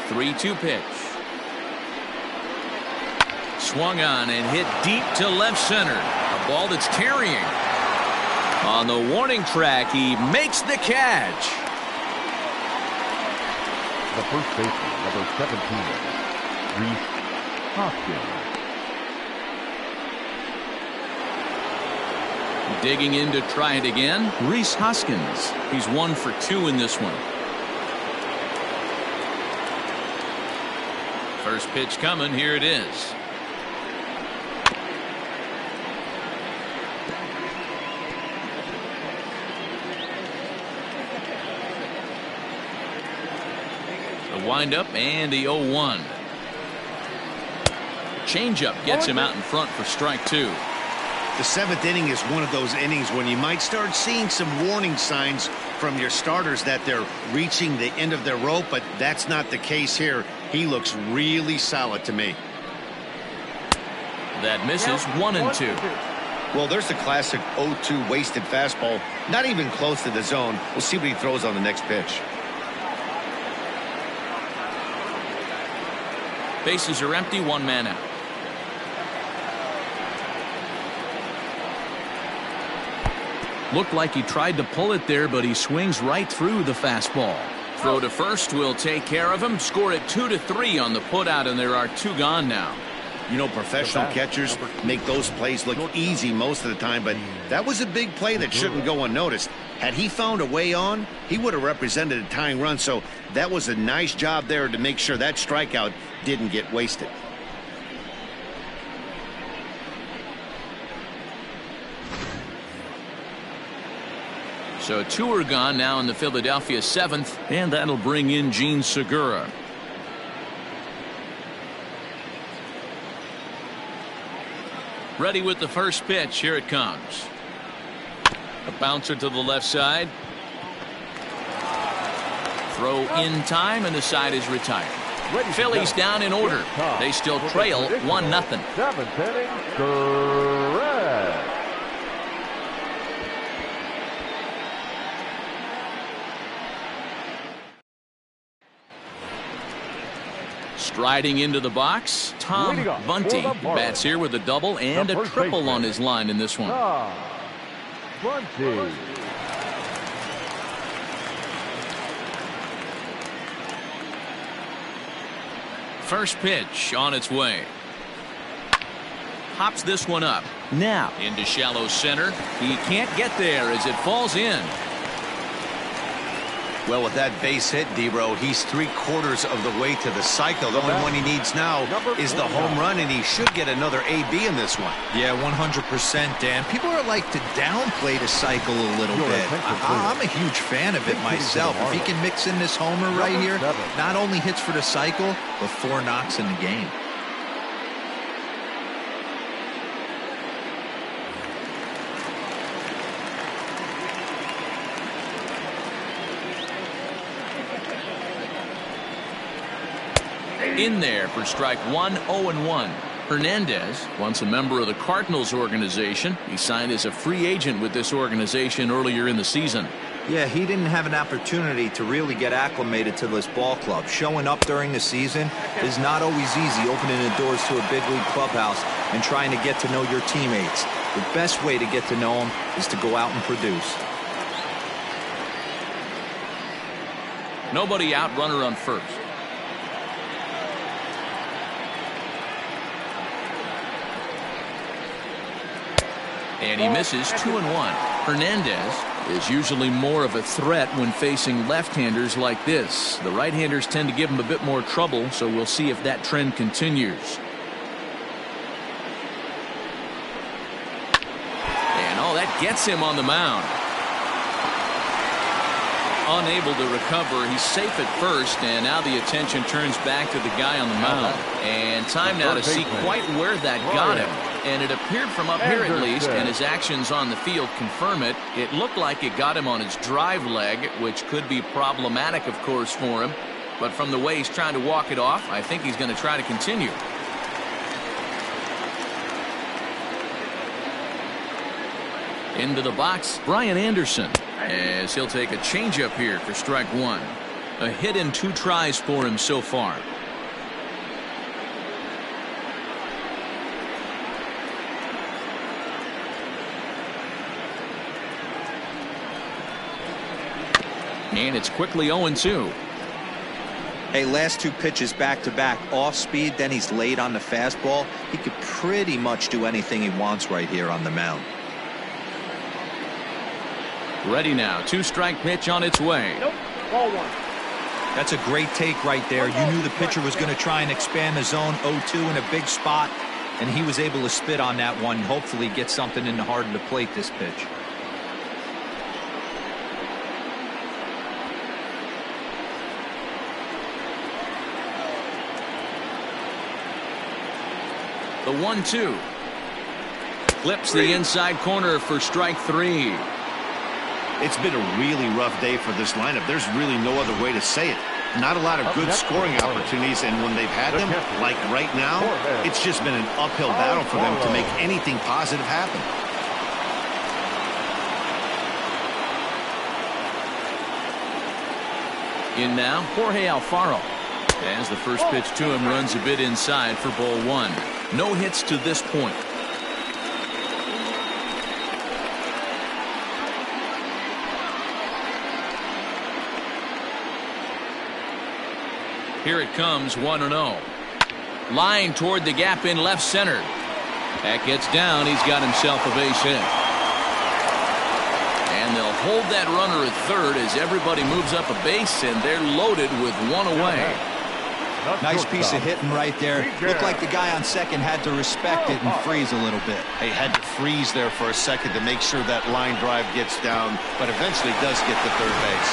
Three-two pitch. Swung on and hit deep to left center. A ball that's carrying. On the warning track, he makes the catch. The first baseman, number 17, Reese Hoskins. Digging in to try it again, Reese Hoskins. He's 1 for 2 in this one. First pitch coming. Here it is. The windup and the 0-1. Changeup gets him out in front for strike 2. The 7th inning is one of those innings when you might start seeing some warning signs from your starters that they're reaching the end of their rope, but that's not the case here. He looks really solid to me. That misses. 1-2. Well, there's the classic 0-2 wasted fastball. Not even close to the zone. We'll see what he throws on the next pitch. Bases are empty. 1 man out. Looked like he tried to pull it there, but he swings right through the fastball. Throw to first will take care of him. Score it 2-3 on the putout, and there are 2 gone now. You know, professional catchers make those plays look easy most of the time, but that was a big play that shouldn't go unnoticed. Had he found a way on, he would have represented a tying run, so that was a nice job there to make sure that strikeout didn't get wasted. So 2 are gone now in the Philadelphia 7th, and that'll bring in Gene Segura. Ready with the first pitch. Here it comes. A bouncer to the left side. Throw in time, and the side is retired. Phillies down in order. They still trail 1-0. 7th inning, correct. Striding into the box, Tom Bunty bats here with a double and a triple on his line in this one. Bunty. First pitch on its way. Hops this one up. Now into shallow center. He can't get there as it falls in. Well, with that base hit, D-Row, he's 3/4 of the way to the cycle. The only one he needs now is the home run, and he should get another AB in this one. Yeah, 100%, Dan. People are like to downplay the cycle a little bit. I'm a huge fan of it myself. If he can mix in this homer right here, not only hits for the cycle, but 4 knocks in the game. In there for strike 1, 0-1. Hernandez, once a member of the Cardinals organization, he signed as a free agent with this organization earlier in the season. Yeah, he didn't have an opportunity to really get acclimated to this ball club. Showing up during the season is not always easy, opening the doors to a big league clubhouse and trying to get to know your teammates. The best way to get to know them is to go out and produce. Nobody out, runner on first. And he misses 2-1. Hernandez is usually more of a threat when facing left-handers like this. The right-handers tend to give him a bit more trouble, so we'll see if that trend continues. And oh, that gets him on the mound. Unable to recover. He's safe at first, and now the attention turns back to the guy on the mound. And time now to see quite where that got him. And it appeared from up here at least, and his actions on the field confirm it. It looked like it got him on his drive leg, which could be problematic, of course, for him. But from the way he's trying to walk it off, I think he's going to try to continue. Into the box, Brian Anderson, as he'll take a changeup here for strike one. A hit in 2 tries for him so far. And it's quickly 0-2. Hey, last 2 pitches back-to-back, off speed, then he's laid on the fastball. He could pretty much do anything he wants right here on the mound. Ready now. 2-strike pitch on its way. Nope. Ball 1. That's a great take right there. You knew the pitcher was going to try and expand the zone. 0-2 in a big spot, and he was able to spit on that one. Hopefully get something in the heart of the plate this pitch. The 1-2. Clips the inside corner for strike 3. It's been a really rough day for this lineup. There's really no other way to say it. Not a lot of good scoring opportunities, and when they've had them, like right now, it's just been an uphill battle for them to make anything positive happen. In now, Jorge Alfaro. As the first pitch to him runs a bit inside for ball 1. No hits to this point. Here it comes, 1-0. Line toward the gap in left center. That gets down. He's got himself a base hit. And they'll hold that runner at third as everybody moves up a base, and they're loaded with 1 away. Nice piece of hitting right there. Looked like the guy on second had to respect it and freeze a little bit. He had to freeze there for a second to make sure that line drive gets down, but eventually does get to third base.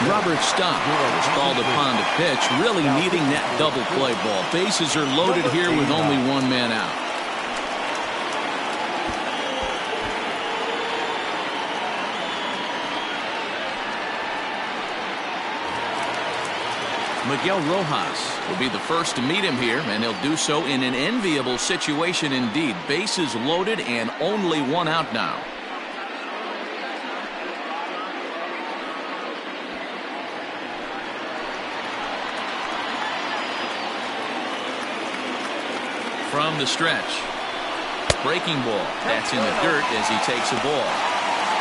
Robert Stock was called upon to pitch, really needing that double play ball. Bases are loaded here with only 1 man out. Miguel Rojas will be the first to meet him here, and he'll do so in an enviable situation indeed. Bases loaded and only 1 out now. From the stretch. Breaking ball. That's in the dirt as he takes a ball.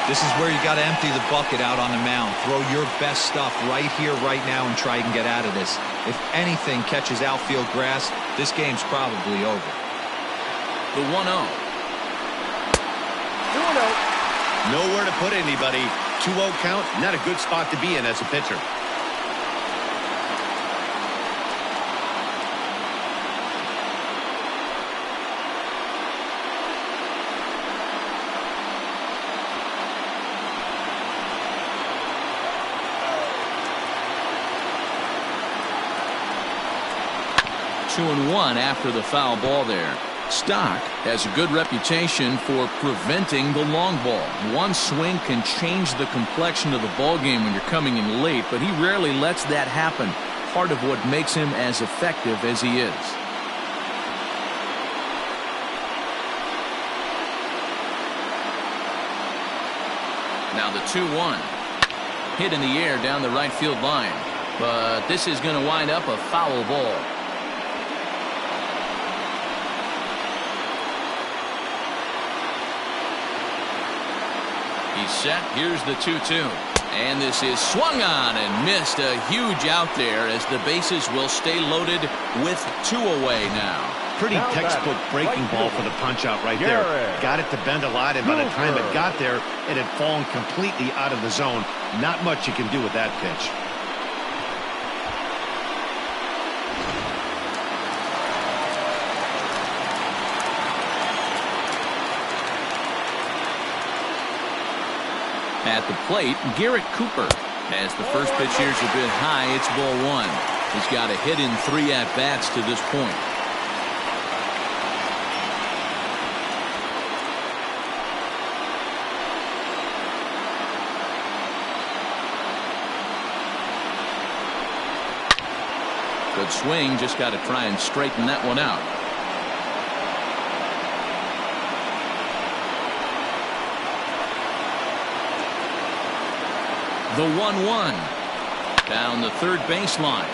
This is where you got to empty the bucket out on the mound. Throw your best stuff right here, right now, and try and get out of this. If anything catches outfield grass, this game's probably over. The 1-0. 2-0. Nowhere to put anybody. 2-0 count, not a good spot to be in as a pitcher. Two and 1 after the foul ball there. Stock has a good reputation for preventing the long ball. One swing can change the complexion of the ball game when you're coming in late, but he rarely lets that happen. Part of what makes him as effective as he is. 2-1. Hit in the air down the right field line. But this is going to wind up a foul ball. He's set. Here's the 2-2. And this is swung on and missed. A huge out there as the bases will stay loaded with 2 away now. Pretty textbook breaking ball for the punch out right there. Got it to bend a lot, and by the time it got there, it had fallen completely out of the zone. Not much you can do with that pitch. At the plate, Garrett Cooper. As the first pitch here's a bit high, it's ball 1. He's got a hit in 3 at-bats to this point. Good swing, just got to try and straighten that one out. The 1-1 down the third baseline,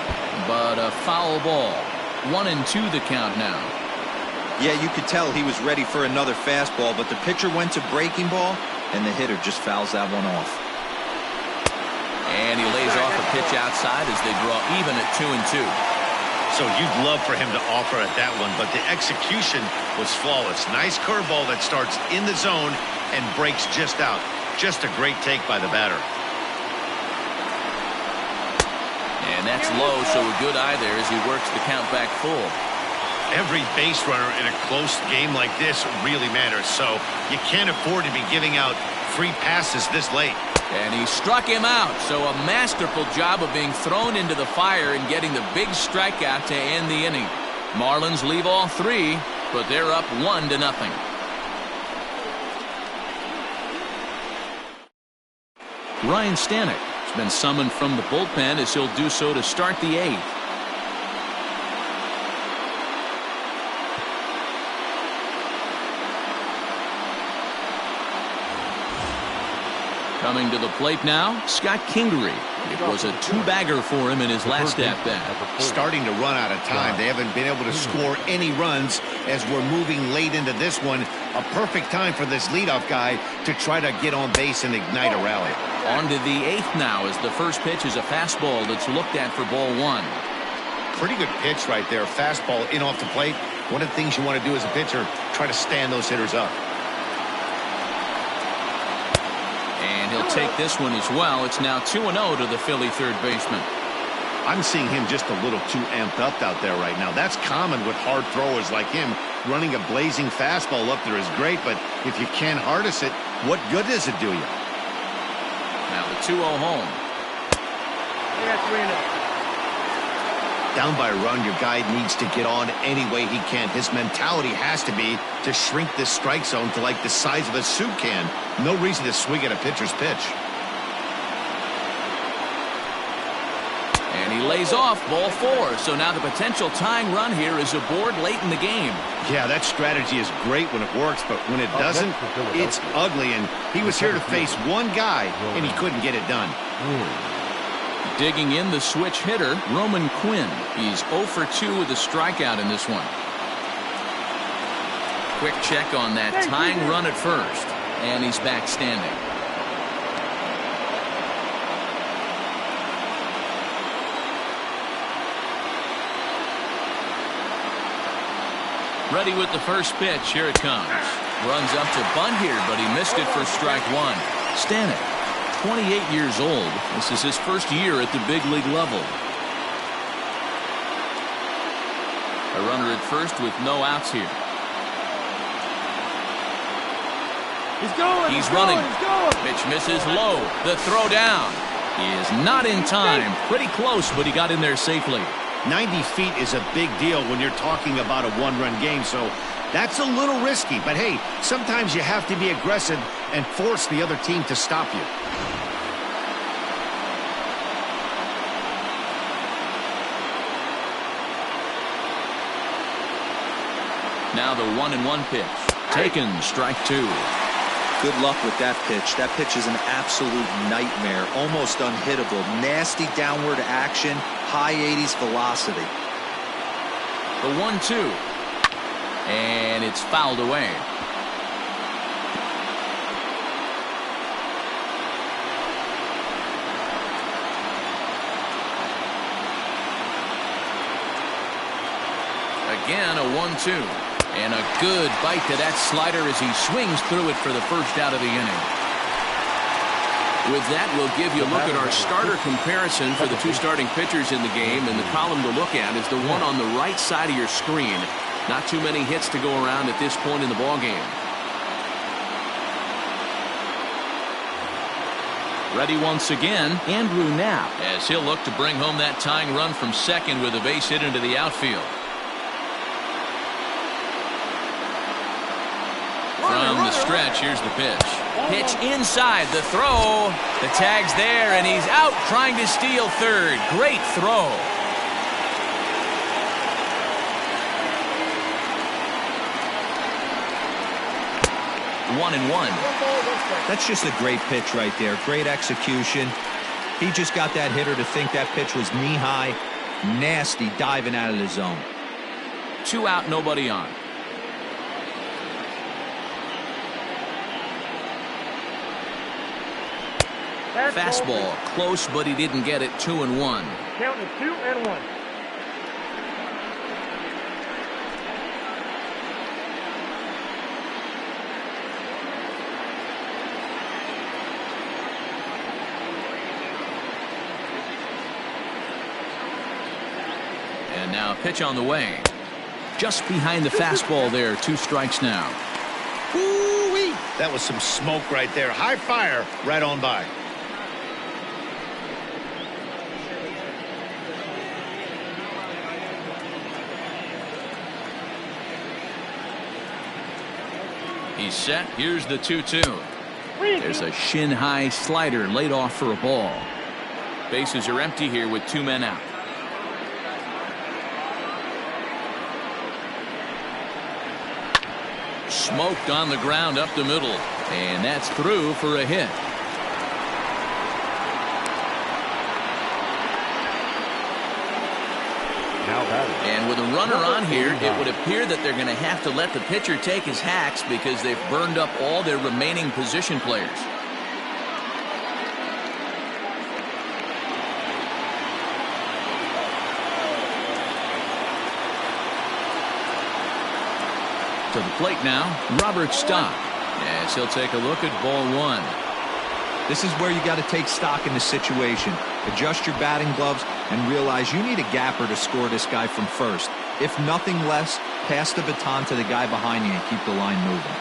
but a foul ball. 1-2 the count now. Yeah, you could tell he was ready for another fastball, but the pitcher went to breaking ball, and the hitter just fouls that one off. And he lays off a pitch outside as they draw even at 2-2. So you'd love for him to offer at that one, but the execution was flawless. Nice curveball that starts in the zone and breaks just out. Just a great take by the batter. And that's low, so a good eye there as he works the count back full. Every base runner in a close game like this really matters, so you can't afford to be giving out free passes this late. And he struck him out, so a masterful job of being thrown into the fire and getting the big strikeout to end the inning. Marlins leave all 3, but they're up 1-0. Ryan Stanek has been summoned from the bullpen as he'll do so to start the 8th. Coming to the plate now, Scott Kingery. It was a 2-bagger for him in his last at-bat. Starting to run out of time. They haven't been able to score any runs as we're moving late into this one. A perfect time for this leadoff guy to try to get on base and ignite a rally. On to the 8th now as the first pitch is a fastball that's looked at for ball 1. Pretty good pitch right there. Fastball in off the plate. One of the things you want to do as a pitcher, try to stand those hitters up. And he'll take this one as well. It's now 2-0 to the Philly third baseman. I'm seeing him just a little too amped up out there right now. That's common with hard throwers like him. Running a blazing fastball up there is great, but if you can't harness it, what good does it do you? Now the 2-0 home. Down by a run, your guy needs to get on any way he can. His mentality has to be to shrink this strike zone to like the size of a soup can. No reason to swing at a pitcher's pitch. And he lays off ball 4. So now the potential tying run here is aboard late in the game. Yeah, that strategy is great when it works, but when it doesn't, it's ugly. And he was here to face one guy, and he couldn't get it done. Digging in the switch hitter, Roman Quinn. He's 0 for 2 with a strikeout in this one. Quick check on that tying run at first. And he's back standing. Ready with the first pitch. Here it comes. Runs up to bunt here, but he missed it for strike 1. Stanek, 28 years old. This is his first year at the big league level. A runner at first with no outs here. He's running. Pitch misses low. The throw down. He is not in time. Pretty close, but he got in there safely. 90 feet is a big deal when you're talking about a one-run game, so that's a little risky. But hey, sometimes you have to be aggressive and force the other team to stop you. Now the 1-1 pitch. Taken, strike 2. Good luck with that pitch. That pitch is an absolute nightmare, almost unhittable. Nasty downward action, high 80s velocity. The 1-2. And it's fouled away. Again, a 1-2. And a good bite to that slider as he swings through it for the first out of the inning. With that, we'll give you a look at our starter comparison for the two starting pitchers in the game. And the column to look at is the one on the right side of your screen. Not too many hits to go around at this point in the ballgame. Ready once again, Andrew Knapp, as he'll look to bring home that tying run from second with a base hit into the outfield. From the stretch, here's the pitch. Pitch inside, the throw. The tag's there, and he's out trying to steal third. Great throw. One and one. That's just a great pitch right there. Great execution. He just got that hitter to think that pitch was knee-high. Nasty diving out of the zone. 2 out, nobody on. Fastball close, but he didn't get it. 2-1. Count is 2-1. And now pitch on the way. Just behind the fastball there. 2 strikes now. Woo-wee. That was some smoke right there. High fire right on by. He's set. Here's the 2-2. There's a shin-high slider laid off for a ball. Bases are empty here with 2 men out. Smoked on the ground up the middle. And that's through for a hit. And with a runner on here, it would appear that they're going to have to let the pitcher take his hacks because they've burned up all their remaining position players. To the plate now, Robert Stock, as he'll take a look at ball 1. This is where you got to take stock in the situation. Adjust your batting gloves and realize you need a gapper to score this guy from first. If nothing less, pass the baton to the guy behind you and keep the line moving.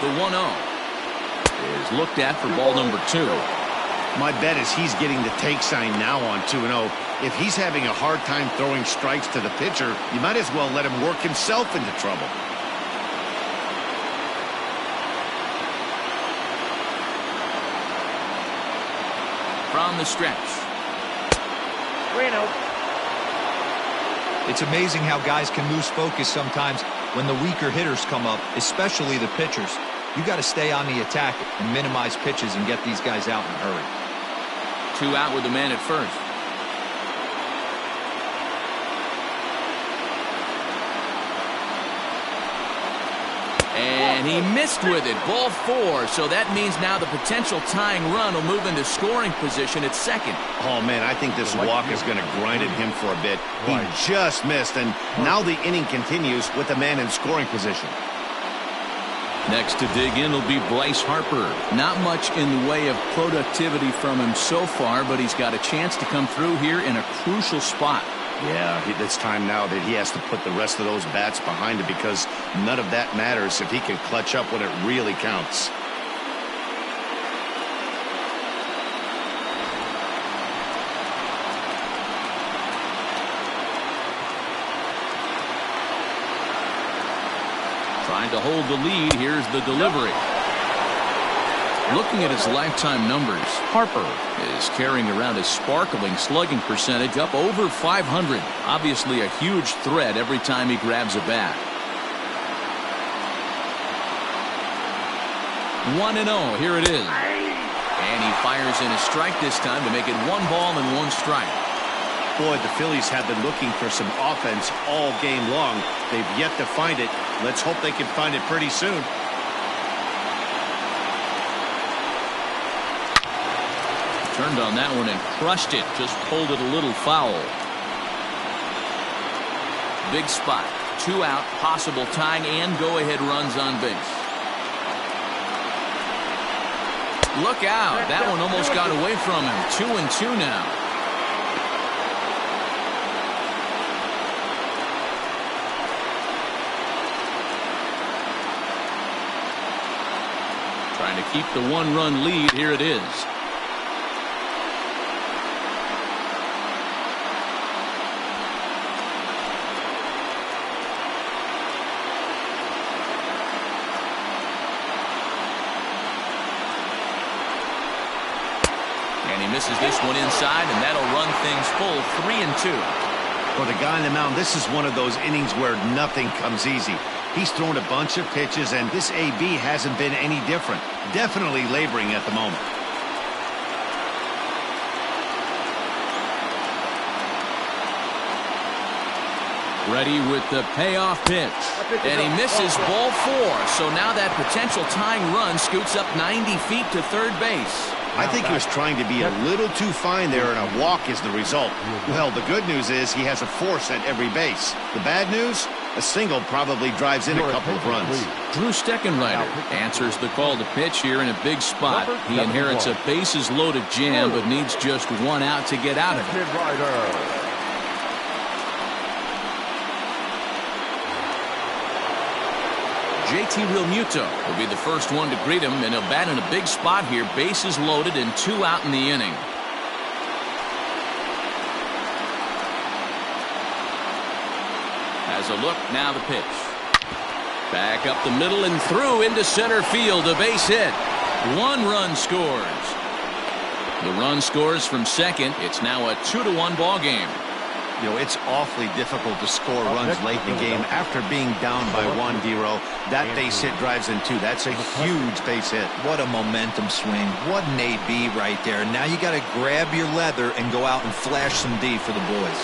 The 1-0 is looked at for ball number 2. My bet is he's getting the take sign now on 2-0. If he's having a hard time throwing strikes to the pitcher, you might as well let him work himself into trouble. From the stretch. 3-0. It's amazing how guys can lose focus sometimes when the weaker hitters come up, especially the pitchers. You got to stay on the attack and minimize pitches and get these guys out in a hurry. 2 out with the man at first. And he missed with it. Ball 4. So that means now the potential tying run will move into scoring position at second. Oh, man, I think this walk is going to grind at him for a bit. He just missed, and now the inning continues with the man in scoring position. Next to dig in will be Bryce Harper. Not much in the way of productivity from him so far, but he's got a chance to come through here in a crucial spot. Yeah, it's time now that he has to put the rest of those bats behind him because none of that matters if he can clutch up when it really counts. Trying to hold the lead. Here's the delivery. Looking at his lifetime numbers, Harper is carrying around a sparkling slugging percentage up over 500. Obviously a huge threat every time he grabs a bat. 1-0. Here it is. And he fires in a strike this time to make it 1 ball and 1 strike. Boy, the Phillies have been looking for some offense all game long. They've yet to find it. Let's hope they can find it pretty soon. Turned on that one and crushed it. Just pulled it a little foul. Big spot. 2 out, possible tying and go-ahead runs on base. Look out. That one almost got away from him. 2-2 now. Trying to keep the 1-run lead. Here it is. And he misses this one inside, and that'll run things full. 3-2. For the guy on the mound, this is one of those innings where nothing comes easy. He's thrown a bunch of pitches, and this AB hasn't been any different. Definitely laboring at the moment. Ready with the payoff pitch. And he misses ball 4. So now that potential tying run scoots up 90 feet to third base. I think he was trying to be a little too fine there, and a walk is the result. Well, the good news is he has a force at every base. The bad news? A single probably drives in a couple of runs. Drew Steckenrider answers the call to pitch here in a big spot. He inherits a bases-loaded jam, but needs just 1 out to get out of it. JT Realmuto will be the first one to greet him, and he'll bat in a big spot here. Bases loaded and 2 out in the inning. Has a look, now the pitch. Back up the middle and through into center field, a base hit. 1 run scores. The run scores from second. It's now a 2-1 ball game. You know, it's awfully difficult to score runs late in the game after being down by 1, D-Row. That base hit drives in 2. That's a huge base hit. What a momentum swing. What an AB right there. Now you got to grab your leather and go out and flash some D for the boys.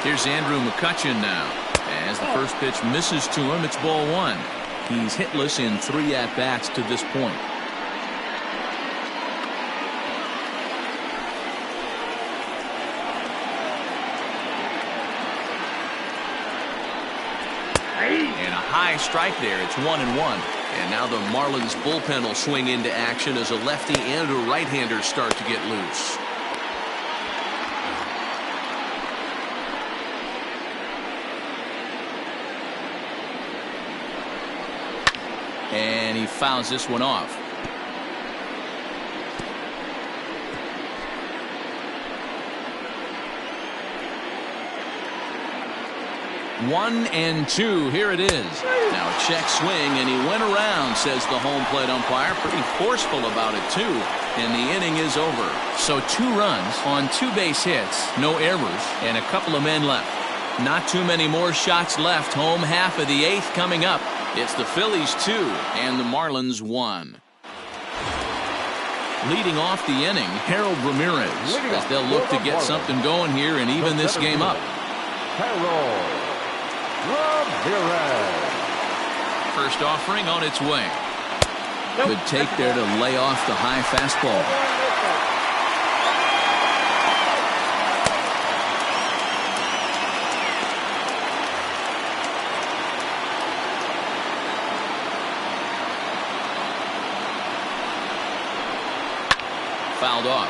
Here's Andrew McCutchen now. As the first pitch misses to him, it's ball 1. He's hitless in 3 at-bats to this point. And a high strike there. It's 1-1. And now the Marlins bullpen will swing into action as a lefty and a right-hander start to get loose. And he fouls this one off. One and 2. Here it is. Now a check swing, and he went around, says the home plate umpire. Pretty forceful about it, too. And the inning is over. So 2 runs on 2 base hits, no errors, and a couple of men left. Not too many more shots left. Home half of the 8th coming up. It's the Phillies 2 and the Marlins 1. Leading off the inning, Harold Ramirez, as they'll look to get something going here and even this game up. Harold Ramirez. First offering on its way. Good take there to lay off the high fastball. Fouled off.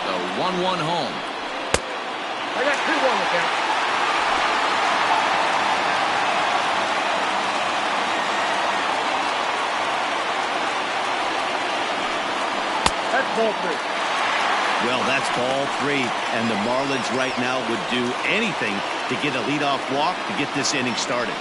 The 1-1 home. I got 2 on the count. That's ball 3. Well, that's ball 3, and the Marlins right now would do anything to get a leadoff walk to get this inning started.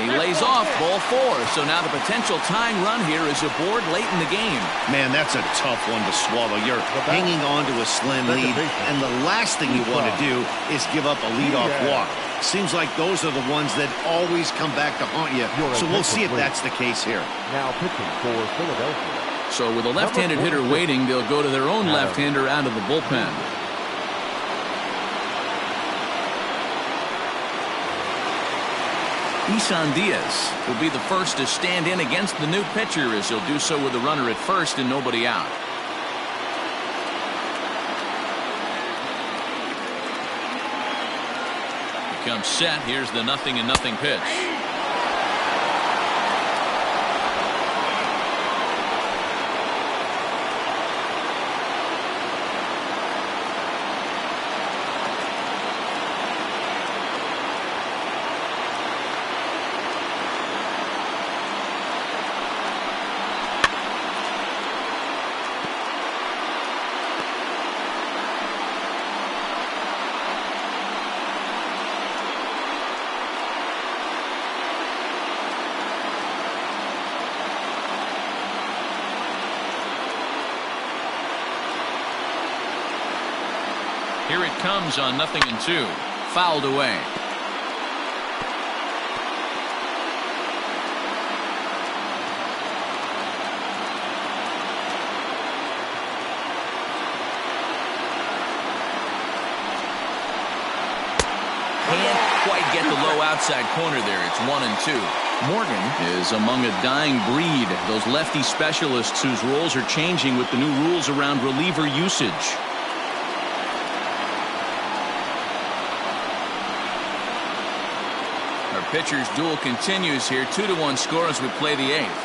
he lays off ball 4. So now the potential tying run here is aboard late in the game. Man, that's a tough one to swallow. You're hanging on to a slim lead, and the last thing you want to do is give up a leadoff walk. Seems like those are the ones that always come back to haunt you. So we'll see if that's the case here. Now pitching for Philadelphia. So with a left-handed hitter waiting, they'll go to their own left-hander out of the bullpen. Isan Diaz will be the first to stand in against the new pitcher, as he'll do so with a runner at first and nobody out. He comes set. Here's the 0-0 pitch. Here it comes on 0-2. Fouled away. Can't quite get the low outside corner there. It's 1-2. Morgan is among a dying breed. Those lefty specialists whose roles are changing with the new rules around reliever usage. Pitcher's duel continues here. 2-1 score as we play the 8th.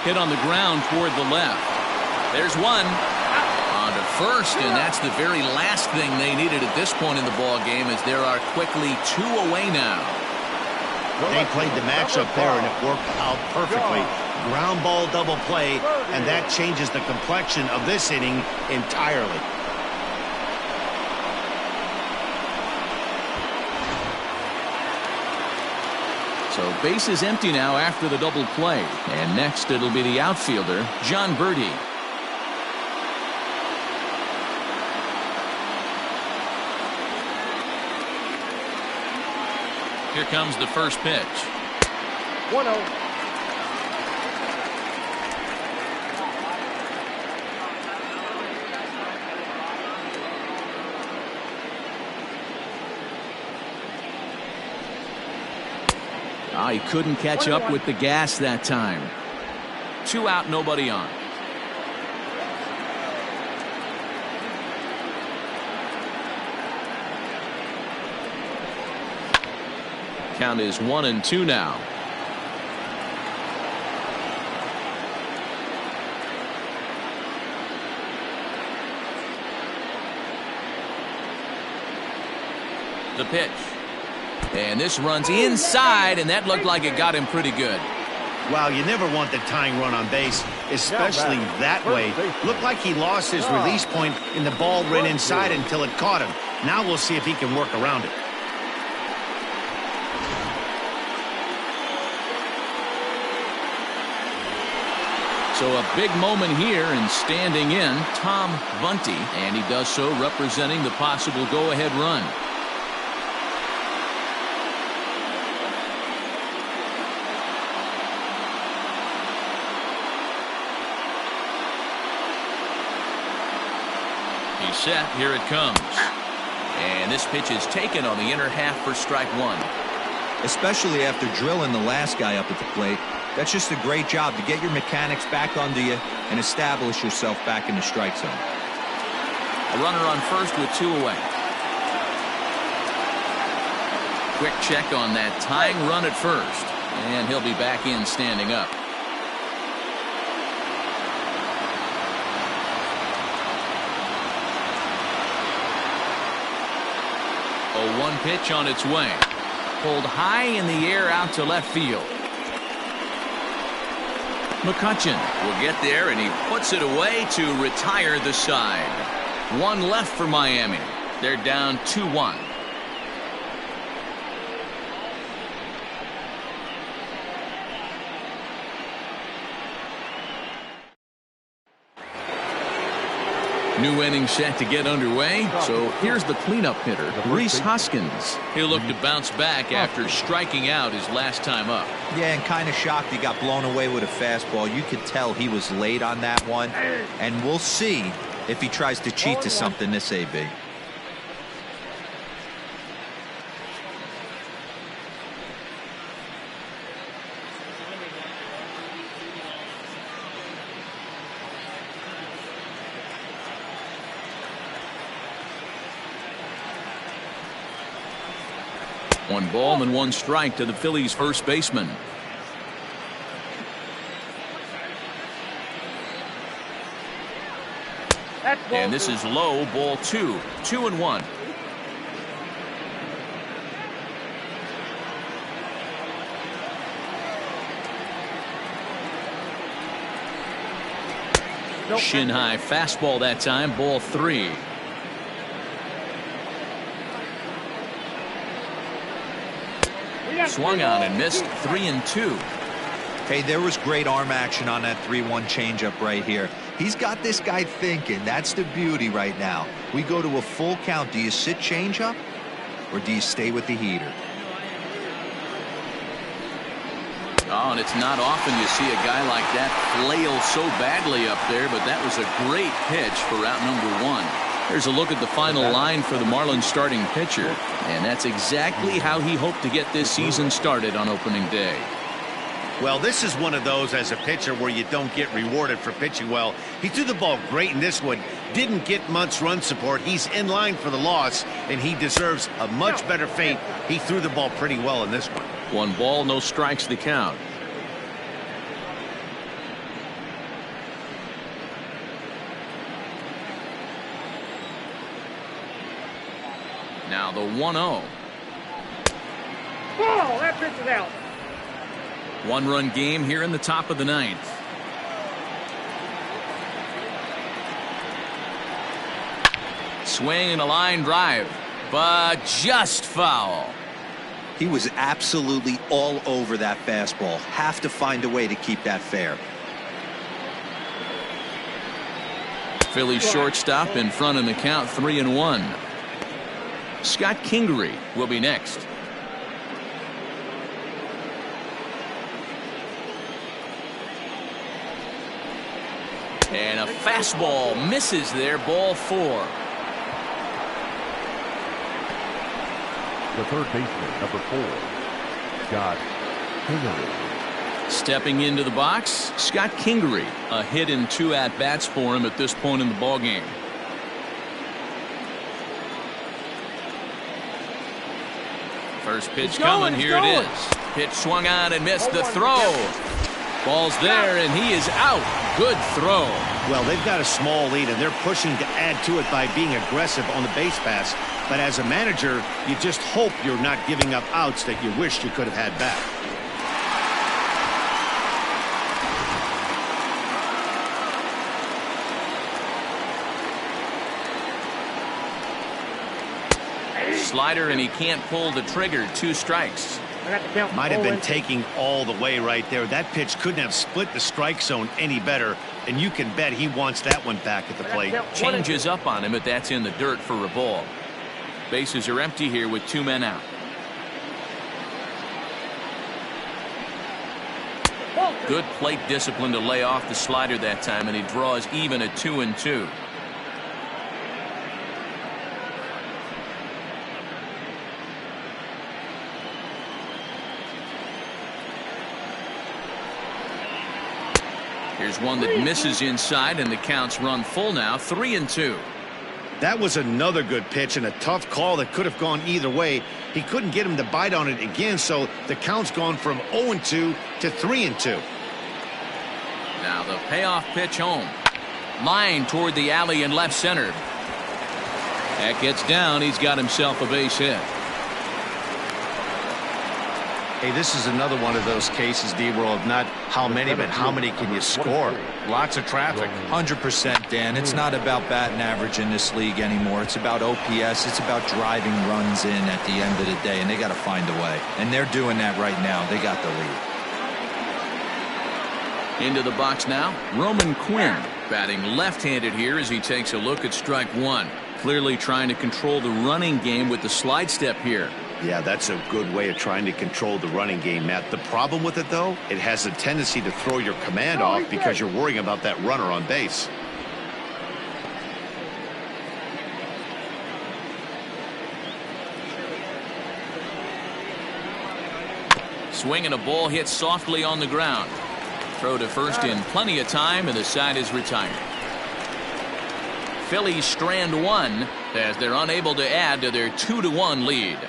Hit on the ground toward the left. There's one. On to first, and that's the very last thing they needed at this point in the ball game, as there are quickly 2 away now. They played the matchup there, and it worked out perfectly. Ground ball double play, and that changes the complexion of this inning entirely. So base is empty now after the double play. And next it'll be the outfielder, John Birdie. Here comes the first pitch. 1-0. He couldn't catch up with the gas that time. 2 out, nobody on. Count is 1-2 now. The pitch. And this runs inside, and that looked like it got him pretty good. Wow, you never want the tying run on base, especially that way. Looked like he lost his release point, and the ball ran inside until it caught him. Now we'll see if he can work around it. So a big moment here, and standing in, Tom Bunty, and he does so representing the possible go-ahead run. He's set. Here it comes. And this pitch is taken on the inner half for strike 1. Especially after drilling the last guy up at the plate. That's just a great job to get your mechanics back onto you and establish yourself back in the strike zone. A runner on first with 2 away. Quick check on that tying run at first. And he'll be back in standing up. A 1 pitch on its way. Pulled high in the air out to left field. McCutchen will get there, and he puts it away to retire the side. 1 left for Miami. They're down 2-1. New inning set to get underway. So here's the cleanup hitter, Reese Hoskins. He'll look to bounce back after striking out his last time up. Yeah, and kind of shocked he got blown away with a fastball. You could tell he was late on that one. And we'll see if he tries to cheat to something this AB. One ball and one strike to the Phillies' first baseman. And this is low, ball 2. 2-1. Shin high fastball that time, ball 3. Swung on and missed. 3-2. Hey, there was great arm action on that 3-1 changeup right here. He's got this guy thinking. That's the beauty right now. We go to a full count. Do you sit changeup or do you stay with the heater? Oh, and it's not often you see a guy like that flail so badly up there, but that was a great pitch for out number 1. Here's a look at the final line for the Marlins starting pitcher, and that's exactly how he hoped to get this season started on opening day. Well, this is one of those as a pitcher where you don't get rewarded for pitching well. He threw the ball great in this one, didn't get much run support. He's in line for the loss, and he deserves a much better fate. He threw the ball pretty well in this one. 1 ball, no strikes, the count. Now the 1-0. Oh, that pitch is out. 1-run game here in the top of the 9th. Swing and a line drive, but just foul. He was absolutely all over that fastball. Have to find a way to keep that fair. Phillies shortstop in front in the count, 3-1. Scott Kingery will be next. And a fastball misses there, ball 4. The third baseman, number 4, Scott Kingery. Stepping into the box, Scott Kingery. A hit in 2 at-bats for him at this point in the ballgame. First pitch coming, here it is. Pitch swung on and missed. The throw. Ball's there, and he is out. Good throw. Well, they've got a small lead, and they're pushing to add to it by being aggressive on the base pass. But as a manager, you just hope you're not giving up outs that you wish you could have had back. Slider, and he can't pull the trigger. 2 strikes. Might have been taking all the way right there. That pitch couldn't have split the strike zone any better, and you can bet he wants that one back at the plate. Changes up on him, but that's in the dirt for a ball. Bases are empty here with 2 men out. Good plate discipline to lay off the slider that time, and he draws even at 2-2. Here's one that misses inside, and the count's run full now, 3-2. That was another good pitch and a tough call that could have gone either way. He couldn't get him to bite on it again, so the count's gone from 0-2 to 3-2. Now the payoff pitch home. Line toward the alley in left center. That gets down. He's got himself a base hit. Hey, this is another one of those cases, D-World, not how many, but how many can you score? Lots of traffic. 100%, Dan. It's not about batting average in this league anymore. It's about OPS. It's about driving runs in at the end of the day, and they got to find a way. And they're doing that right now. They got the lead. Into the box now, Roman Quinn, batting left-handed here as he takes a look at strike one. Clearly trying to control the running game with the slide step here. Yeah, that's a good way of trying to control the running game, Matt. The problem with it, though, it has a tendency to throw your command off because you're worrying about that runner on base. Swing and a ball hit softly on the ground. Throw to first in plenty of time, and the side is retired. Phillies strand one as they're unable to add to their 2-1 lead.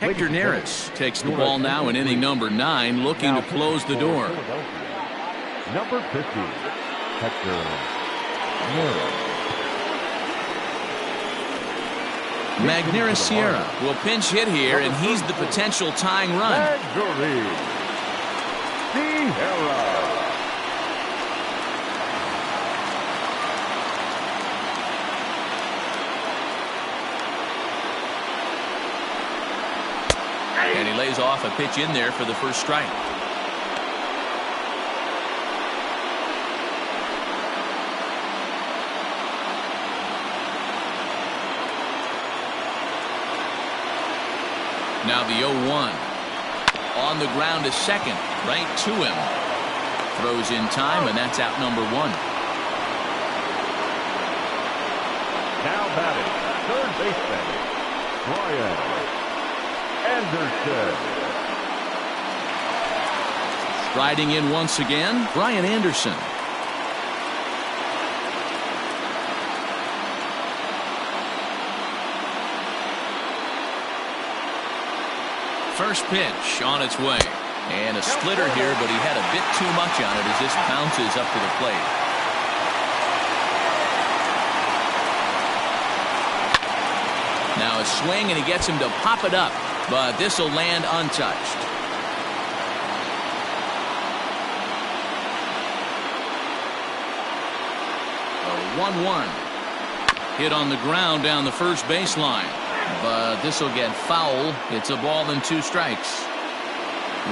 Hector Neris takes the ball now in inning number 9, looking to close the door. Number 50, Hector Neris. Magneuris Sierra will pinch hit here, and he's the potential tying run. And he lays off a pitch in there for the first strike. Now the 0-1. On the ground to second, right to him. Throws in time, and that's out number 1. Now batting, third baseman, Brian Anderson. Striding in once again, Brian Anderson. First pitch on its way. And a splitter here, but he had a bit too much on it as this bounces up to the plate. Now a swing, and he gets him to pop it up, but this will land untouched. A 1-1. Hit on the ground down the first baseline. But this will get foul. It's a ball and 2 strikes.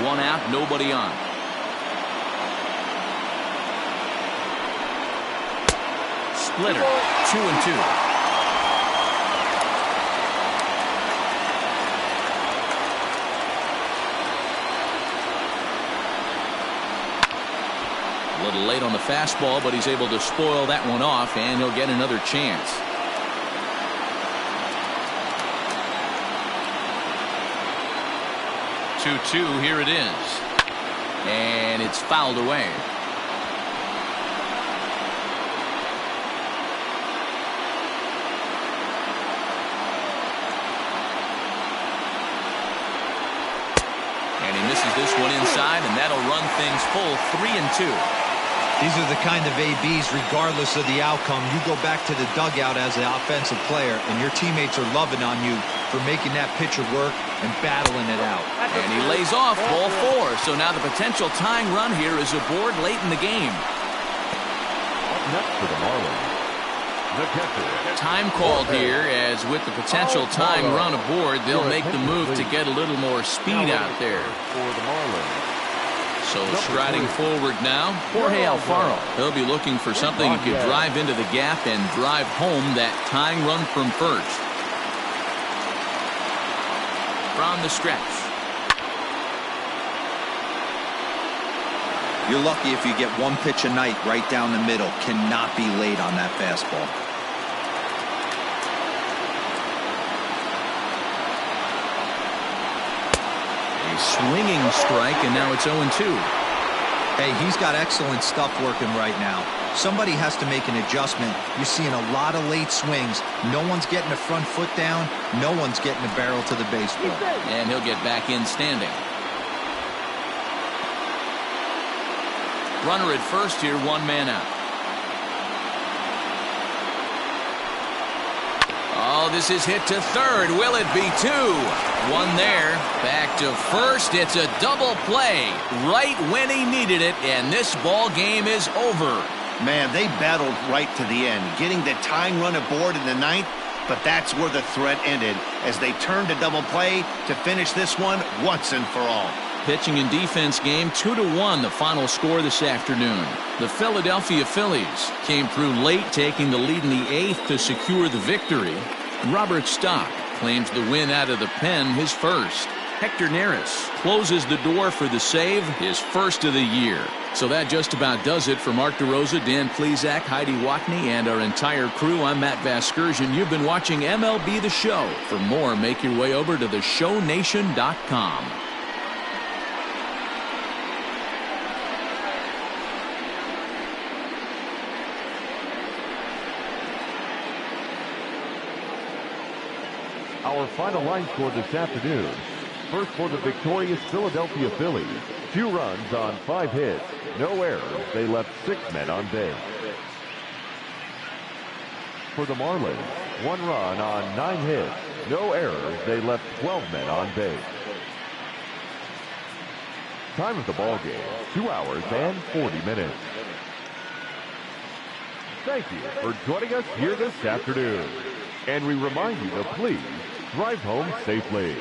1 out, nobody on. Splitter, 2-2. A little late on the fastball, but he's able to spoil that one off, and he'll get another chance. 2-2, here it is. And it's fouled away. And he misses this one inside, and that'll run things full 3-2. These are the kind of ABs, regardless of the outcome. You go back to the dugout as an offensive player, and your teammates are loving on you for making that pitcher work and battling it out. And he lays off ball 4. So now the potential tying run here is aboard late in the game. Up next for the Marlins, the catcher. Time called here, as with the potential tying run aboard, they'll make the move to get a little more speed out there. For the Marlins. So striding forward now, Jorge Alfaro. He'll be looking for something he could drive into the gap and drive home that tying run from first. From the stretch. You're lucky if you get 1 pitch a night right down the middle. Cannot be late on that fastball. Swinging strike, and now it's 0-2. Hey, he's got excellent stuff working right now. Somebody has to make an adjustment. You're seeing a lot of late swings. No one's getting the front foot down. No one's getting the barrel to the baseball. And he'll get back in standing. Runner at first here, 1 man out. Oh, this is hit to third. Will it be 2? 1 there. Back to first. It's a double play right when he needed it, and this ball game is over. Man, they battled right to the end. Getting the tying run aboard in the 9th, but that's where the threat ended as they turned to double play to finish this one once and for all. Pitching and defense game 2-1, the final score this afternoon. The Philadelphia Phillies came through late, taking the lead in the 8th to secure the victory. Robert Stock claims the win out of the pen, his first. Hector Neris closes the door for the save, his first of the year. So that just about does it for Mark DeRosa, Dan Plesac, Heidi Watney, and our entire crew. I'm Matt Vasgersian. You've been watching MLB The Show. For more, make your way over to theshownation.com. Our final line score this afternoon. First for the victorious Philadelphia Phillies. 2 runs on 5 hits. No errors. They left 6 men on base. For the Marlins, 1 run on 9 hits. No errors. They left 12 men on base. Time of the ball game, 2 hours and 40 minutes. Thank you for joining us here this afternoon. And we remind you to please drive home safely.